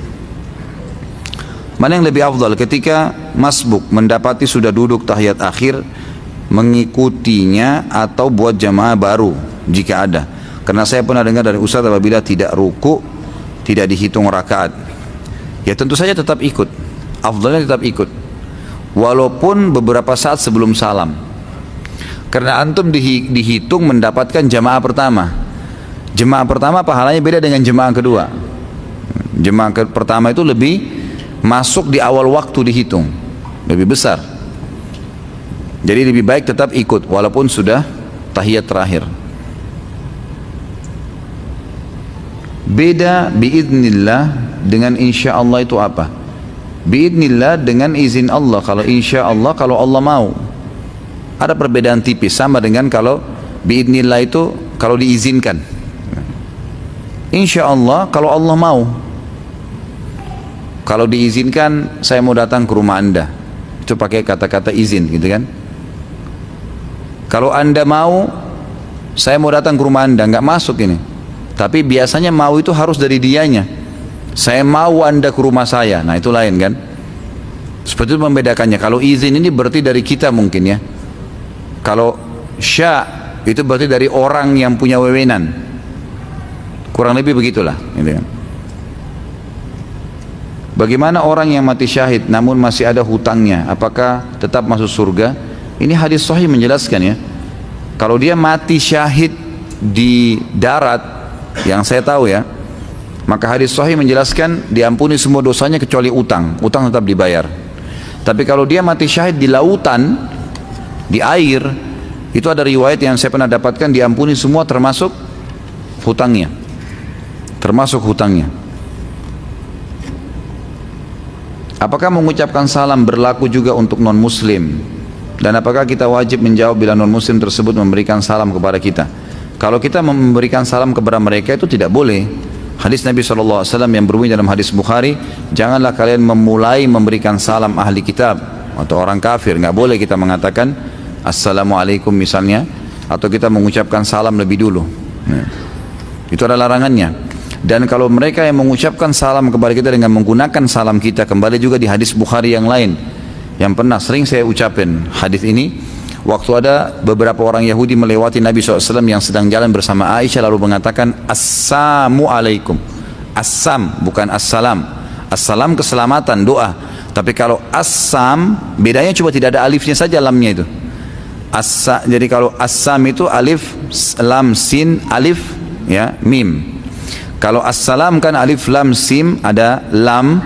Mana yang lebih afdal ketika masbuk mendapati sudah duduk tahiyat akhir, mengikutinya atau buat jamaah baru jika ada? Karena saya pernah dengar dari Ustaz apabila tidak ruku tidak dihitung rakaat. Ya tentu saja tetap ikut, afdalnya tetap ikut, walaupun beberapa saat sebelum salam. Karena antum dihitung mendapatkan jamaah pertama. Jemaah pertama pahalanya beda dengan jemaah kedua. Jemaah pertama itu lebih masuk di awal waktu dihitung, lebih besar. Jadi lebih baik tetap ikut walaupun sudah tahiyat terakhir. Beda biidnillah dengan insya Allah itu apa? Biidnillah dengan izin Allah. Kalau insya Allah, kalau Allah mau. Ada perbedaan tipis, sama dengan kalau biidnillah itu kalau diizinkan. Insya Allah kalau Allah mau. Kalau diizinkan, saya mau datang ke rumah Anda, itu pakai kata-kata izin, gitu kan. Kalau Anda mau, saya mau datang ke rumah Anda, nggak masuk ini. Tapi biasanya mau itu harus dari dianya. Saya mau Anda ke rumah saya, nah itu lain kan. Seperti itu membedakannya. Kalau izin ini berarti dari kita mungkin ya. Kalau sya itu berarti dari orang yang punya wewenang. Kurang lebih begitulah, gitu kan. Bagaimana orang yang mati syahid namun masih ada hutangnya, apakah tetap masuk surga? Ini hadis sahih menjelaskan ya. Kalau dia mati syahid di darat, yang saya tahu ya, Maka hadis sahih menjelaskan diampuni semua dosanya kecuali utang. Utang tetap dibayar. Tapi kalau dia mati syahid di lautan, di air, itu ada riwayat yang saya pernah dapatkan, diampuni semua termasuk hutangnya. Termasuk hutangnya. Apakah mengucapkan salam berlaku juga untuk non-muslim? Dan apakah kita wajib menjawab bila non-muslim tersebut memberikan salam kepada kita? Kalau kita memberikan salam kepada mereka itu tidak boleh. Hadis Nabi SAW yang berbunyi dalam hadis Bukhari, janganlah kalian memulai memberikan salam ahli kitab atau orang kafir. Nggak boleh kita mengatakan Assalamualaikum misalnya, atau kita mengucapkan salam lebih dulu. Itu adalah larangannya. Dan kalau mereka yang mengucapkan salam kepada kita dengan menggunakan salam kita, kembali juga di hadis Bukhari yang lain yang pernah sering saya ucapin hadis ini, waktu ada beberapa orang Yahudi melewati Nabi SAW yang sedang jalan bersama Aisyah, lalu mengatakan Assalamualaikum. Assam bukan assalam. Assalam keselamatan, doa. Tapi kalau assam, bedanya cuma tidak ada alifnya saja, lamnya itu. Jadi kalau assam itu alif, lam, sin, alif, ya, mim. Kalau assalam kan alif, lam, sim, ada lam,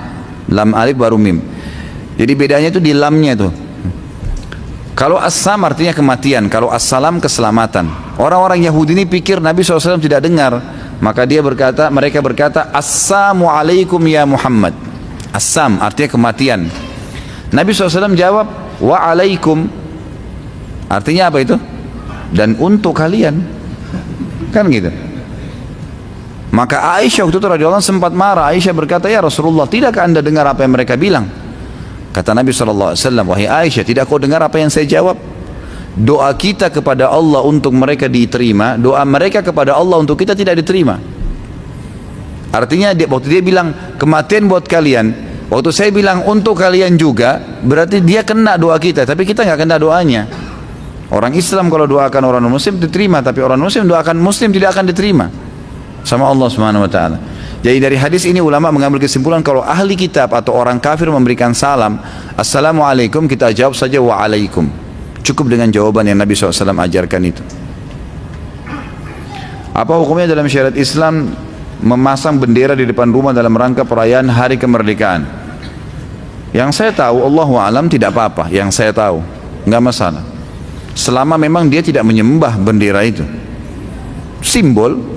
lam, alif, baru mim. Jadi bedanya itu di lamnya itu. Kalau assam artinya kematian, kalau assalam keselamatan. Orang-orang Yahudi ini pikir Nabi SAW tidak dengar, maka mereka berkata, Assalamualaikum ya Muhammad. Assam artinya kematian. Nabi SAW jawab, Wa'alaikum. Artinya apa itu? Dan untuk kalian. Kan gitu. Maka Aisyah waktu itu radhiyallahu anha sempat marah. Aisyah berkata, ya Rasulullah, tidakkah anda dengar apa yang mereka bilang? Kata Nabi SAW, wahai Aisyah, tidak kau dengar apa yang saya jawab? Doa kita kepada Allah untuk mereka diterima, doa mereka kepada Allah untuk kita tidak diterima. Artinya waktu dia bilang kematian buat kalian, waktu saya bilang untuk kalian juga, berarti dia kena doa kita, tapi kita nggak kena doanya. Orang Islam kalau doakan orang Muslim diterima, tapi orang Muslim doakan Muslim tidak akan diterima sama Allah Subhanahu Wa Taala. Jadi dari hadis ini ulama mengambil kesimpulan kalau ahli kitab atau orang kafir memberikan salam Assalamualaikum, kita jawab saja Wa'alaikum. Cukup dengan jawaban yang Nabi SAW ajarkan itu. Apa hukumnya dalam syariat Islam memasang bendera di depan rumah dalam rangka perayaan hari kemerdekaan? Yang saya tahu, Allahu a'lam, tidak apa-apa. Yang saya tahu, nggak masalah. Selama memang dia tidak menyembah bendera itu. Simbol.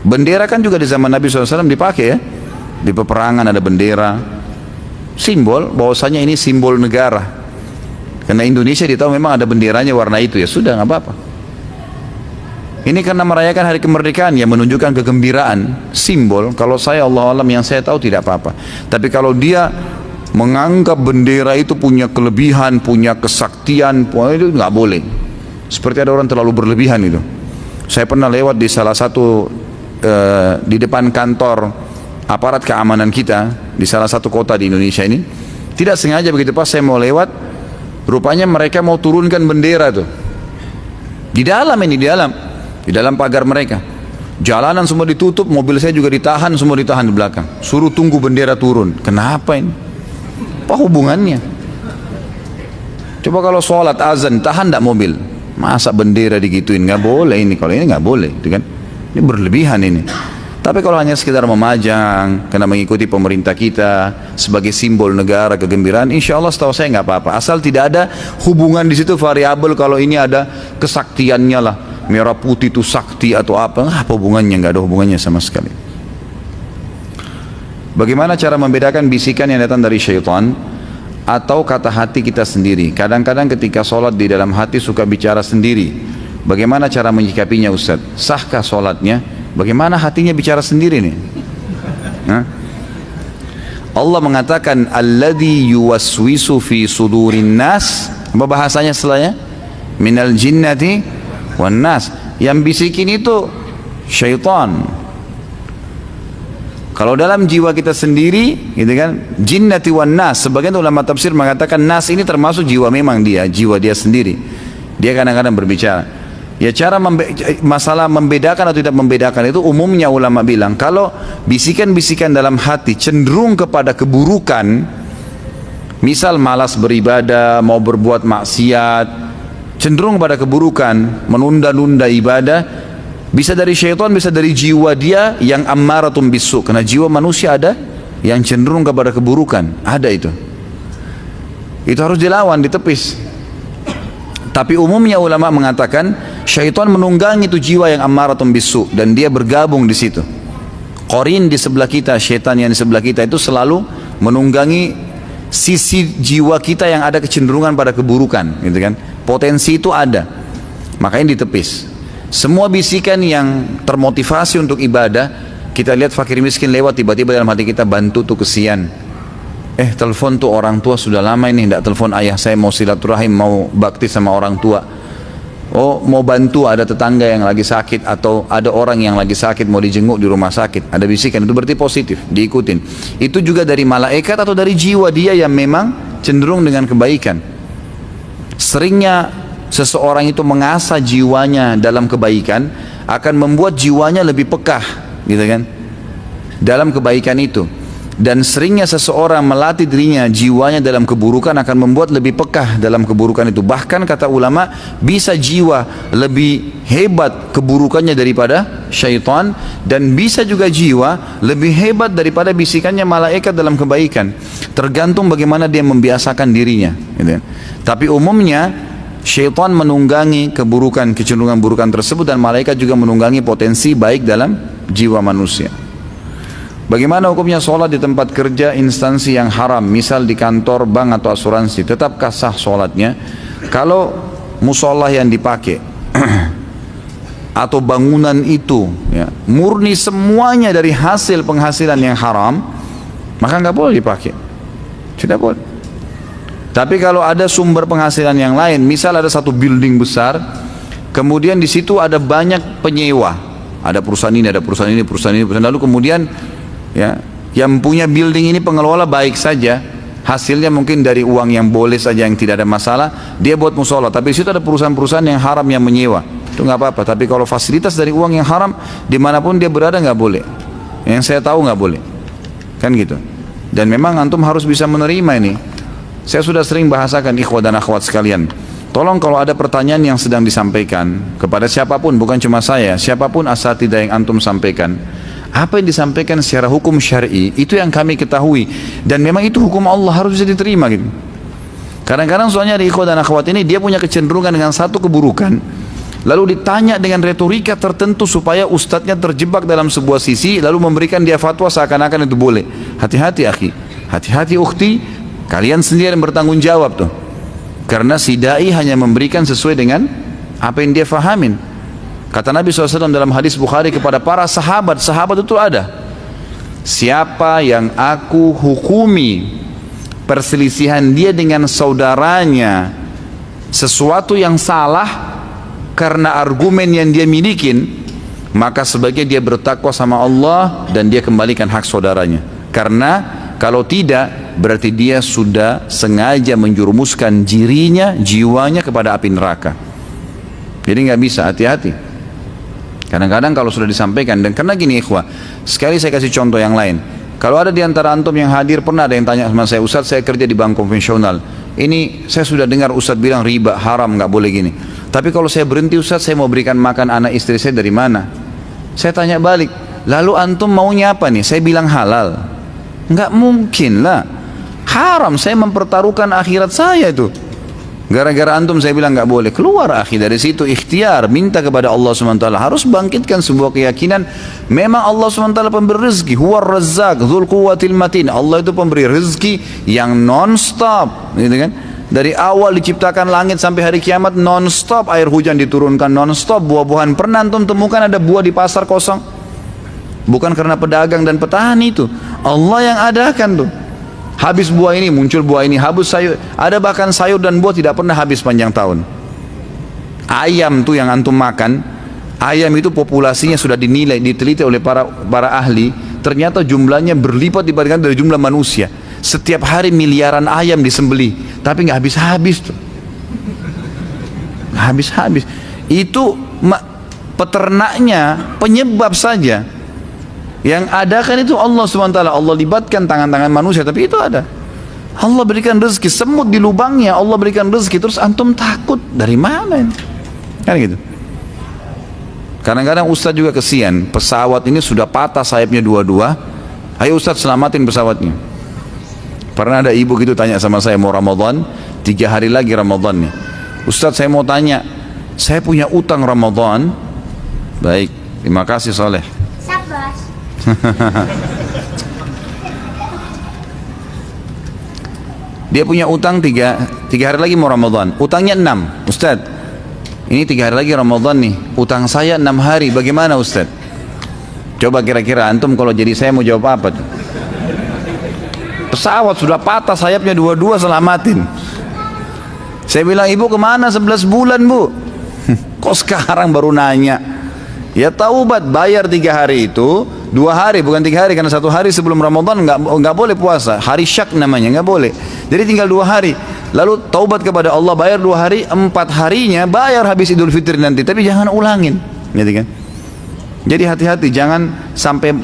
Bendera kan juga di zaman Nabi SAW dipakai ya. Di peperangan ada bendera. Simbol, bahwasanya ini simbol negara. Karena Indonesia ditahu memang ada benderanya warna itu, ya sudah nggak apa-apa. Ini karena merayakan hari kemerdekaan yang menunjukkan kegembiraan, simbol. Kalau saya Allah alam yang saya tahu tidak apa-apa. Tapi kalau dia menganggap bendera itu punya kelebihan, punya kesaktian, itu nggak boleh. Seperti ada orang terlalu berlebihan itu. Saya pernah lewat di salah satu di depan kantor aparat keamanan kita di salah satu kota di Indonesia ini, tidak sengaja begitu pas saya mau lewat, rupanya mereka mau turunkan bendera tuh di dalam pagar mereka. Jalanan semua ditutup, mobil saya juga ditahan, semua ditahan di belakang, suruh tunggu bendera turun. Kenapa ini? Apa hubungannya? Coba kalau sholat azan tahan tidak mobil, masa bendera digituin? Nggak boleh ini, kalau ini nggak boleh, itu kan? Ini berlebihan ini. Tapi kalau hanya sekedar memajang karena mengikuti pemerintah kita sebagai simbol negara kegembiraan, insya Allah setahu saya nggak apa-apa. Asal tidak ada hubungan di situ variabel kalau ini ada kesaktiannya lah, merah putih itu sakti atau apa hubungannya? Nggak ada hubungannya sama sekali. Bagaimana cara membedakan bisikan yang datang dari syaitan atau kata hati kita sendiri? Kadang-kadang ketika sholat di dalam hati suka bicara sendiri. Bagaimana cara menyikapinya Ustaz? Sahkah sholatnya? Bagaimana hatinya bicara sendiri nih? Allah mengatakan alladzi yuwaswisu fi sudurin nas. Apa bahasanya setelahnya? Minal jinnati wan nas. Yang bisikin itu syaitan. Kalau dalam jiwa kita sendiri, gitu kan? Jinnati wan nas. Sebagian ulama tafsir mengatakan nas ini termasuk jiwa memang dia, jiwa dia sendiri. Dia kadang-kadang berbicara. Ya cara masalah membedakan atau tidak membedakan itu umumnya ulama bilang kalau bisikan-bisikan dalam hati cenderung kepada keburukan, misal malas beribadah, mau berbuat maksiat, cenderung pada keburukan, menunda-nunda ibadah, Bisa dari syaitan, bisa dari jiwa dia yang ammaratun bisu. Karena jiwa manusia ada yang cenderung kepada keburukan, ada itu. Itu harus dilawan, ditepis. Tapi umumnya ulama mengatakan syaitan menunggangi itu jiwa yang ammaratun bisu dan dia bergabung di situ. Qarin di sebelah kita, syaitan yang di sebelah kita itu selalu menunggangi sisi jiwa kita yang ada kecenderungan pada keburukan, gitu kan? Potensi itu ada, makanya ditepis. Semua bisikan yang termotivasi untuk ibadah, kita lihat fakir miskin lewat, tiba-tiba dalam hati kita bantu tuh kesian. Telepon tuh orang tua sudah lama ini tidak telepon ayah saya, mau silaturahim, mau bakti sama orang tua. Oh, mau bantu ada tetangga yang lagi sakit atau ada orang yang lagi sakit mau dijenguk di rumah sakit. Ada bisikan, itu berarti positif, diikutin. Itu juga dari malaikat atau dari jiwa dia yang memang cenderung dengan kebaikan. Seringnya seseorang itu mengasah jiwanya dalam kebaikan akan membuat jiwanya lebih pekah, gitu kan, dalam kebaikan itu. Dan seringnya seseorang melatih dirinya jiwanya dalam keburukan akan membuat lebih pekah dalam keburukan itu. Bahkan kata ulama, bisa jiwa lebih hebat keburukannya daripada syaitan, dan bisa juga jiwa lebih hebat daripada bisikannya malaikat dalam kebaikan. Tergantung bagaimana dia membiasakan dirinya, gitu. Tapi umumnya syaitan menunggangi keburukan, kecenderungan burukan tersebut, dan malaikat juga menunggangi potensi baik dalam jiwa manusia. Bagaimana hukumnya sholat di tempat kerja instansi yang haram, misal di kantor, bank atau asuransi? Tetapkah sah sholatnya? Kalau musolah yang dipakai atau bangunan itu ya, murni semuanya dari hasil penghasilan yang haram, maka nggak boleh dipakai, tidak boleh. Tapi kalau ada sumber penghasilan yang lain, misal ada satu building besar, kemudian di situ ada banyak penyewa, ada perusahaan ini, ada perusahaan ini, perusahaan ini, perusahaan, lalu kemudian ya, yang punya building ini pengelola baik saja, hasilnya mungkin dari uang yang boleh saja, yang tidak ada masalah, dia buat musola. Tapi di situ ada perusahaan-perusahaan yang haram yang menyewa, itu nggak apa-apa. Tapi kalau fasilitas dari uang yang haram, dimanapun dia berada nggak boleh. Yang saya tahu nggak boleh, kan gitu. Dan memang antum harus bisa menerima ini. Saya sudah sering bahasakan ikhwah dan akhwat sekalian. Tolong kalau ada pertanyaan yang sedang disampaikan kepada siapapun, bukan cuma saya, siapapun asatidzah yang antum sampaikan, apa yang disampaikan secara hukum syar'i itu yang kami ketahui, dan memang itu hukum Allah, harus bisa diterima gitu. Kadang-kadang soalnya di ikhwah dan akhwat ini dia punya kecenderungan dengan satu keburukan, lalu ditanya dengan retorika tertentu supaya ustadznya terjebak dalam sebuah sisi, lalu memberikan dia fatwa seakan-akan itu boleh. Hati-hati akhi, hati-hati ukhti, kalian sendiri yang bertanggung jawab tuh. Karena si dai hanya memberikan sesuai dengan apa yang dia fahamin. Kata Nabi SAW dalam hadis Bukhari kepada para sahabat, sahabat itu ada, siapa yang aku hukumi perselisihan dia dengan saudaranya sesuatu yang salah karena argumen yang dia milikin, maka sebaiknya dia bertakwa sama Allah dan dia kembalikan hak saudaranya. Karena kalau tidak, berarti dia sudah sengaja menjurumuskan dirinya, jiwanya kepada api neraka. Jadi nggak bisa, hati-hati. Kadang-kadang kalau sudah disampaikan, dan karena gini ikhwah, sekali saya kasih contoh yang lain. Kalau ada di antara antum yang hadir, pernah ada yang tanya sama saya, Ustaz saya kerja di bank konvensional, ini saya sudah dengar Ustaz bilang riba, haram, nggak boleh gini. Tapi kalau saya berhenti Ustaz, saya mau berikan makan anak istri saya dari mana? Saya tanya balik, lalu antum maunya apa nih? Saya bilang halal. Nggak mungkin lah, haram, saya mempertaruhkan akhirat saya itu. Gara-gara antum saya bilang nggak boleh, keluar akhi dari situ, ikhtiar, minta kepada Allah SWT. Harus bangkitkan sebuah keyakinan, memang Allah SWT pemberi rezeki, huwar razzaq dzul quwwatil matin. Allah itu pemberi rezeki yang non-stop, gitu kan? Dari awal diciptakan langit sampai hari kiamat non-stop air hujan diturunkan, non-stop buah-buahan. Pernah antum temukan ada buah di pasar kosong? Bukan karena pedagang dan petani itu, Allah yang adakan tuh. Habis buah ini, muncul buah ini, habis sayur. Ada bahkan sayur dan buah tidak pernah habis panjang tahun. Ayam tuh yang antum makan, ayam itu populasinya sudah dinilai, diteliti oleh para ahli, ternyata jumlahnya berlipat dibandingkan dari jumlah manusia. Setiap hari miliaran ayam disembelih, tapi nggak habis-habis tuh. Nggak habis-habis. Itu peternaknya, penyebab saja. Yang ada kan itu Allah SWT. Allah libatkan tangan-tangan manusia, tapi itu ada. Allah berikan rezeki, semut di lubangnya Allah berikan rezeki, terus antum takut dari mana ini? Kan gitu. Kadang-kadang Ustadz juga kesian, pesawat ini sudah patah sayapnya dua-dua, ayo Ustadz selamatin pesawatnya. Pernah ada ibu gitu tanya sama saya, mau Ramadan, 3 hari lagi Ramadan nih. Ustadz saya mau tanya, saya punya utang Ramadan. Baik, terima kasih Soleh. Sabas. Dia punya utang 3 hari lagi mau Ramadan, utangnya 6. Ustadz, ini 3 hari lagi Ramadan nih, utang saya 6 hari, bagaimana Ustadz? Coba kira-kira antum kalau jadi saya mau jawab apa tuh? Pesawat sudah patah sayapnya dua-dua, selamatin. Saya bilang, ibu kemana 11 bulan bu? Kok sekarang baru nanya? Ya taubat, bayar 3 hari itu, 2 hari bukan 3 hari, karena 1 hari sebelum Ramadan nggak boleh puasa, hari syak namanya, nggak boleh. Jadi tinggal 2 hari. Lalu taubat kepada Allah, bayar 2 hari, 4 harinya bayar habis Idul Fitri nanti, tapi jangan ulangin, gitu kan? Jadi hati-hati, jangan sampai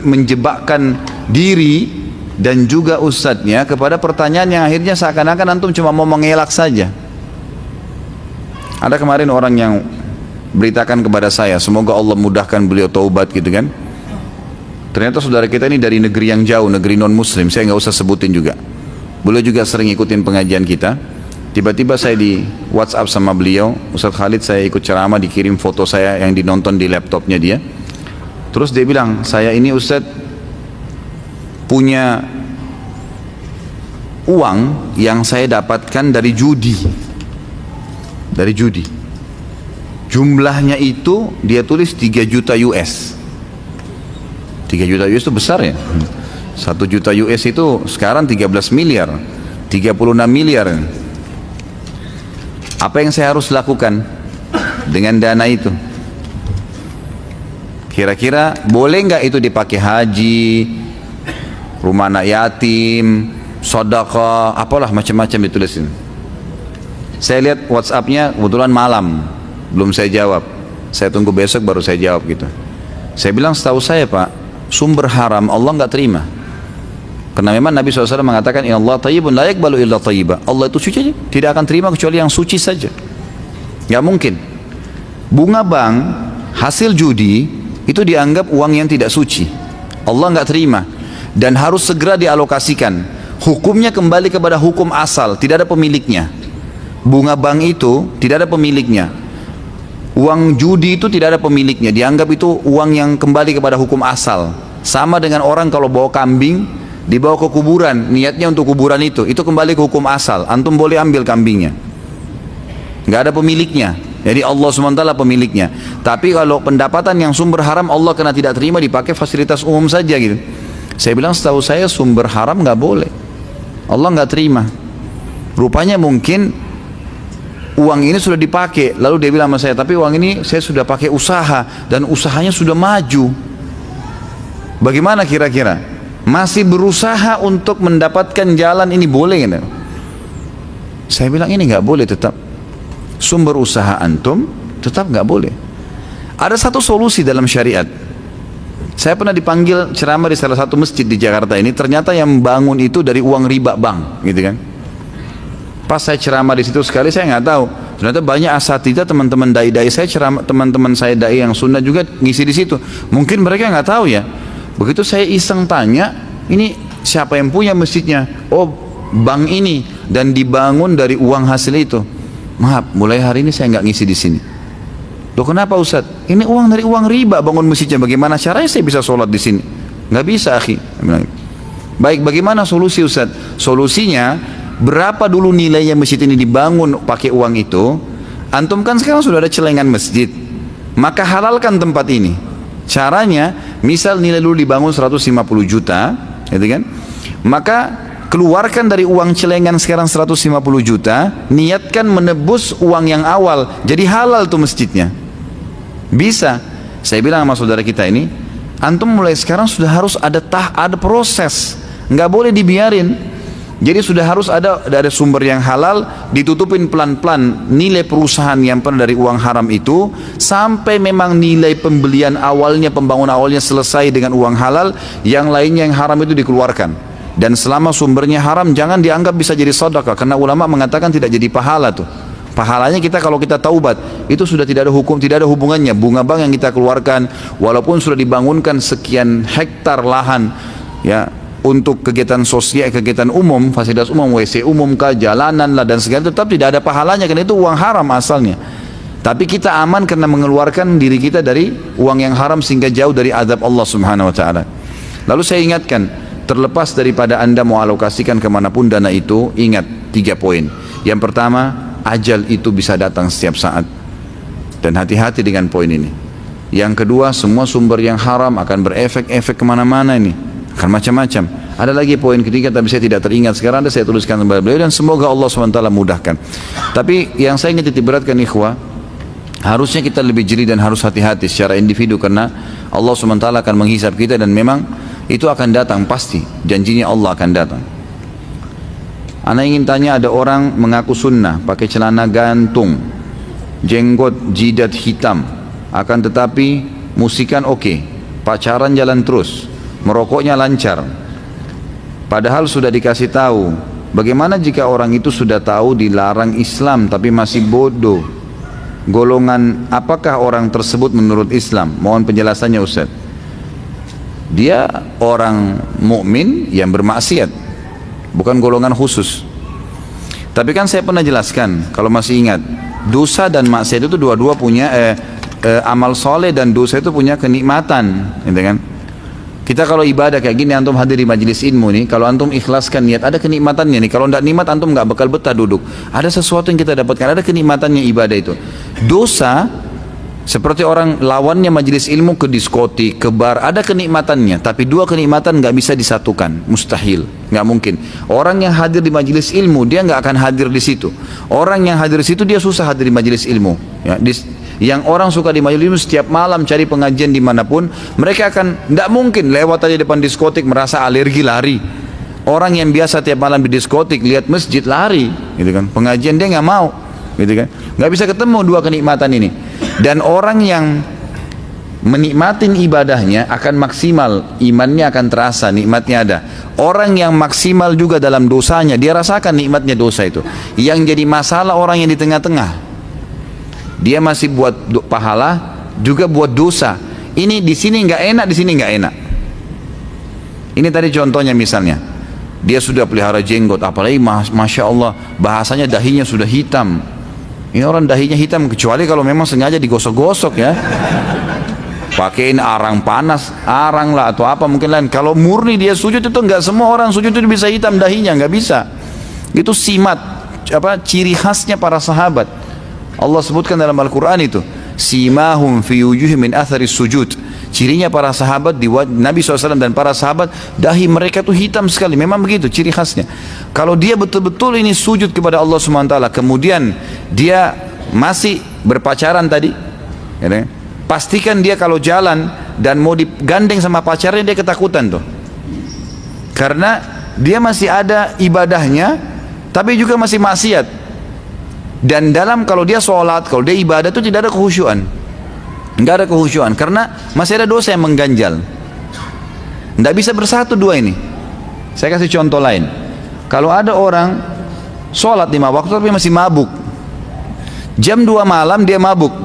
menjebakkan diri dan juga ustadznya kepada pertanyaan yang akhirnya seakan-akan antum cuma mau mengelak saja. Ada kemarin orang yang beritakan kepada saya, semoga Allah mudahkan beliau taubat gitu kan. Ternyata saudara kita ini dari negeri yang jauh, negeri non muslim, saya nggak usah sebutin juga. Beliau juga sering ikutin pengajian kita. Tiba-tiba saya di WhatsApp sama beliau, Ustadz Khalid saya ikut ceramah, dikirim foto saya yang dinonton di laptopnya dia. Terus dia bilang, saya ini Ustadz punya uang yang saya dapatkan dari judi. Dari judi. Jumlahnya itu dia tulis 3 juta US. 3 juta US itu besar ya. 1 juta US itu sekarang 13 miliar, 36 miliar. Apa yang saya harus lakukan dengan dana itu? Kira-kira boleh nggak itu dipakai haji, rumah anak yatim, sedekah, apalah macam-macam ditulisin. Saya lihat WhatsApp-nya kebetulan malam, belum saya jawab. Saya tunggu besok baru saya jawab gitu. Saya bilang, setahu saya Pak, sumber haram Allah nggak terima. Karena memang Nabi SAW mengatakan, Ya Allah tayyibun la yakbalu illa tayyiba. Allah itu suci, tidak akan terima kecuali yang suci saja. Nggak mungkin. Bunga bank, hasil judi, itu dianggap uang yang tidak suci. Allah nggak terima. Dan harus segera dialokasikan. Hukumnya kembali kepada hukum asal, tidak ada pemiliknya. Bunga bank itu tidak ada pemiliknya. Uang judi itu tidak ada pemiliknya. Dianggap itu uang yang kembali kepada hukum asal. Sama dengan orang kalau bawa kambing dibawa ke kuburan, niatnya untuk kuburan itu kembali ke hukum asal. Antum boleh ambil kambingnya, nggak ada pemiliknya. Jadi Allah SWT pemiliknya. Tapi kalau pendapatan yang sumber haram, Allah kena tidak terima, dipakai fasilitas umum saja gitu. Saya bilang, setahu saya sumber haram nggak boleh, Allah nggak terima. Rupanya mungkin uang ini sudah dipakai, lalu dia bilang sama saya, tapi uang ini saya sudah pakai usaha dan usahanya sudah maju. Bagaimana kira-kira? Masih berusaha untuk mendapatkan jalan ini, boleh gitu? Saya bilang ini nggak boleh, tetap sumber usaha antum tetap nggak boleh. Ada satu solusi dalam syariat. Saya pernah dipanggil ceramah di salah satu masjid di Jakarta ini, ternyata yang bangun itu dari uang riba bank, gitu kan? Pas saya ceramah di situ sekali, saya nggak tahu. Ternyata banyak asatidzah, teman-teman dai-dai saya ceramah, teman-teman saya dai yang sunnah juga ngisi di situ. Mungkin mereka nggak tahu ya. Begitu saya iseng tanya, ini siapa yang punya masjidnya? Oh, bank ini, dan dibangun dari uang hasil itu. Maaf, mulai hari ini saya nggak ngisi di sini. Loh kenapa Ustaz? Ini uang dari uang riba bangun masjidnya. Bagaimana caranya saya bisa sholat di sini? Nggak bisa, akhi. Baik, bagaimana solusi Ustaz? Solusinya, berapa dulu nilainya masjid ini dibangun pakai uang itu? Antum kan sekarang sudah ada celengan masjid, maka halalkan tempat ini. Caranya, misal nilai dulu dibangun 150 juta, gitu kan? Maka keluarkan dari uang celengan sekarang 150 juta, niatkan menebus uang yang awal, jadi halal tuh masjidnya. Bisa. Saya bilang sama saudara kita ini, antum mulai sekarang sudah harus ada proses, nggak boleh dibiarin. Jadi sudah harus ada sumber yang halal, ditutupin pelan-pelan nilai perusahaan yang pernah dari uang haram itu, sampai memang nilai pembelian awalnya, pembangunan awalnya selesai dengan uang halal, yang lainnya yang haram itu dikeluarkan. Dan selama sumbernya haram, jangan dianggap bisa jadi sedekah, karena ulama mengatakan tidak jadi pahala tuh. Pahalanya kita kalau kita taubat, itu sudah tidak ada hukum, tidak ada hubungannya. Bunga bank yang kita keluarkan, walaupun sudah dibangunkan sekian hektar lahan, ya, untuk kegiatan sosial, kegiatan umum, fasilitas umum, WC umum kah, jalanan lah dan segala, tetap tidak ada pahalanya karena itu uang haram asalnya. Tapi kita aman karena mengeluarkan diri kita dari uang yang haram sehingga jauh dari azab Allah Subhanahu wa taala. Lalu saya ingatkan, terlepas daripada Anda mau alokasikan kemanapun dana itu, ingat 3 poin. Yang pertama, ajal itu bisa datang setiap saat, dan hati-hati dengan poin ini. Yang kedua, semua sumber yang haram akan berefek-efek kemana-mana ini, akan macam-macam. Ada lagi poin ketiga tapi saya tidak teringat sekarang, saya tuliskan kepada beliau dan semoga Allah SWT mudahkan. Tapi yang saya ingin titik beratkan ikhwah, harusnya kita lebih jeli dan harus hati-hati secara individu karena Allah SWT akan menghisap kita dan memang itu akan datang pasti, janjinya Allah akan datang. Ana ingin tanya, ada orang mengaku sunnah pakai celana gantung, jenggot jidat hitam, akan tetapi musikan oke, pacaran jalan terus, merokoknya lancar, padahal sudah dikasih tahu. Bagaimana jika orang itu sudah tahu dilarang Islam tapi masih bodoh? Golongan apakah orang tersebut menurut Islam? Mohon penjelasannya Ustaz. Dia orang mukmin yang bermaksiat, bukan golongan khusus. Tapi kan saya pernah jelaskan, kalau masih ingat, dosa dan maksiat itu dua-dua punya amal soleh dan dosa itu punya kenikmatan, gitu kan? Kita kalau ibadah kayak gini, antum hadir di majelis ilmu nih, kalau antum ikhlaskan niat, ada kenikmatannya nih. Kalau tidak nikmat, antum nggak bakal betah duduk. Ada sesuatu yang kita dapatkan, ada kenikmatannya ibadah itu. Dosa seperti orang lawannya majelis ilmu ke diskotik, ke bar, ada kenikmatannya, tapi dua kenikmatan nggak bisa disatukan, mustahil, nggak mungkin. Orang yang hadir di majelis ilmu dia nggak akan hadir di situ. Orang yang hadir di situ dia susah hadir di majelis ilmu. Ya, yang orang suka di majelis ilmu setiap malam cari pengajian dimanapun, mereka akan nggak mungkin lewat aja depan diskotik merasa alergi lari. Orang yang biasa tiap malam di diskotik lihat masjid lari, gitu kan? Pengajian dia nggak mau, gitu kan? Nggak bisa ketemu dua kenikmatan ini. Dan orang yang menikmatin ibadahnya akan maksimal, imannya akan terasa, nikmatnya ada. Orang yang maksimal juga dalam dosanya, dia rasakan nikmatnya dosa itu. Yang jadi masalah orang yang di tengah-tengah, dia masih buat pahala, juga buat dosa. Ini di sini nggak enak, di sini nggak enak. Ini tadi contohnya misalnya, dia sudah pelihara jenggot, apalagi masya Allah, bahasanya dahinya sudah hitam. Ini orang dahinya hitam, kecuali kalau memang sengaja digosok-gosok ya. Pakein arang panas, arang lah atau apa mungkin lain. Kalau murni dia sujud itu nggak semua orang sujud itu bisa hitam dahinya, nggak bisa. Itu simat, ciri khasnya para sahabat. Allah sebutkan dalam Al-Quran itu, simahum fi wujuhihim min athari sujud. Cirinya para sahabat, Nabi SAW dan para sahabat, dahi mereka itu hitam sekali. Memang begitu ciri khasnya. Kalau dia betul-betul ini sujud kepada Allah SWT, kemudian dia masih berpacaran tadi, ya, pastikan dia kalau jalan dan mau digandeng sama pacarnya, dia ketakutan tuh. Karena dia masih ada ibadahnya, tapi juga masih maksiat. Dan kalau dia sholat, kalau dia ibadah itu tidak ada kehusyuan, nggak ada kehusyuan karena masih ada dosa yang mengganjal. Nggak bisa bersatu dua ini. Saya kasih contoh lain. Kalau ada orang sholat 5 waktu tapi masih mabuk, jam 2 malam dia mabuk,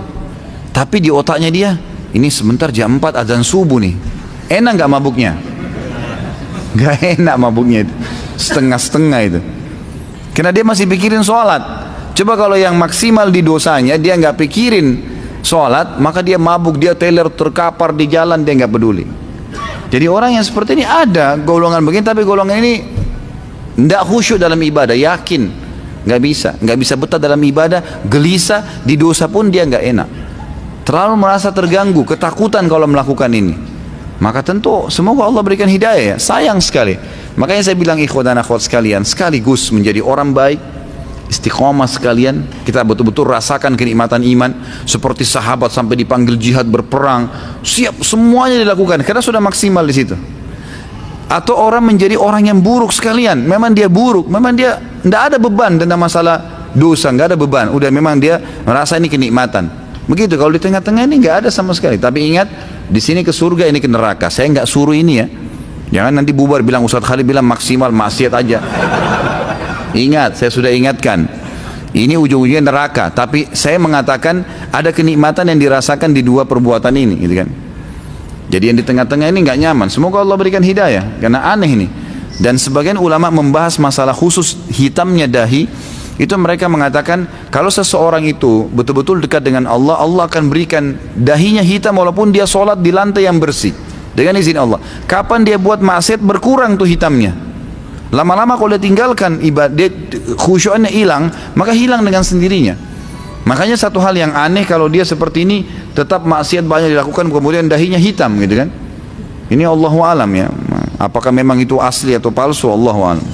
tapi di otaknya dia, ini sebentar jam 4 azan subuh nih, enak nggak mabuknya? Nggak enak mabuknya itu, setengah-setengah itu, karena dia masih pikirin sholat. Coba kalau yang maksimal di dosanya dia nggak pikirin sholat, maka dia mabuk, dia teler terkapar di jalan, dia nggak peduli. Jadi orang yang seperti ini ada golongan begini, tapi golongan ini nggak khusyuk dalam ibadah, yakin nggak bisa betah dalam ibadah, gelisah di dosa pun dia nggak enak, terlalu merasa terganggu, ketakutan kalau melakukan ini. Maka tentu semoga Allah berikan hidayah ya. Sayang sekali. Makanya saya bilang ikhwan dan akhwat sekalian, sekaligus menjadi orang baik, istiqomah sekalian, kita betul-betul rasakan kenikmatan iman seperti sahabat sampai dipanggil jihad berperang, siap semuanya dilakukan karena sudah maksimal di situ. Atau orang menjadi orang yang buruk sekalian, memang dia buruk, memang dia tidak ada beban tentang masalah dosa, nggak ada beban, udah memang dia merasa ini kenikmatan. Begitu kalau di tengah-tengah ini nggak ada sama sekali. Tapi ingat, di sini ke surga, ini ke neraka. Saya nggak suruh ini ya, jangan nanti bubar bilang Ustaz Khalid bilang maksimal maksiat aja. Ingat, saya sudah ingatkan, Ini ujung-ujungnya neraka. Tapi saya mengatakan ada kenikmatan yang dirasakan di dua perbuatan ini, gitu kan. Jadi yang di tengah-tengah ini nggak nyaman. Semoga Allah berikan hidayah, karena aneh ini. Dan sebagian ulama membahas masalah khusus hitamnya dahi. Itu mereka mengatakan kalau seseorang itu betul-betul dekat dengan Allah, Allah akan berikan dahinya hitam walaupun dia sholat di lantai yang bersih dengan izin Allah. Kapan dia buat maksiat berkurang tuh hitamnya. Lama-lama kalau dia tinggalkan ibadah, khusyuknya hilang, maka hilang dengan sendirinya. Makanya satu hal yang aneh kalau dia seperti ini tetap maksiat banyak dilakukan kemudian dahinya hitam, gitu kan. Ini Allahu alam ya. Apakah memang itu asli atau palsu, Allahu alam.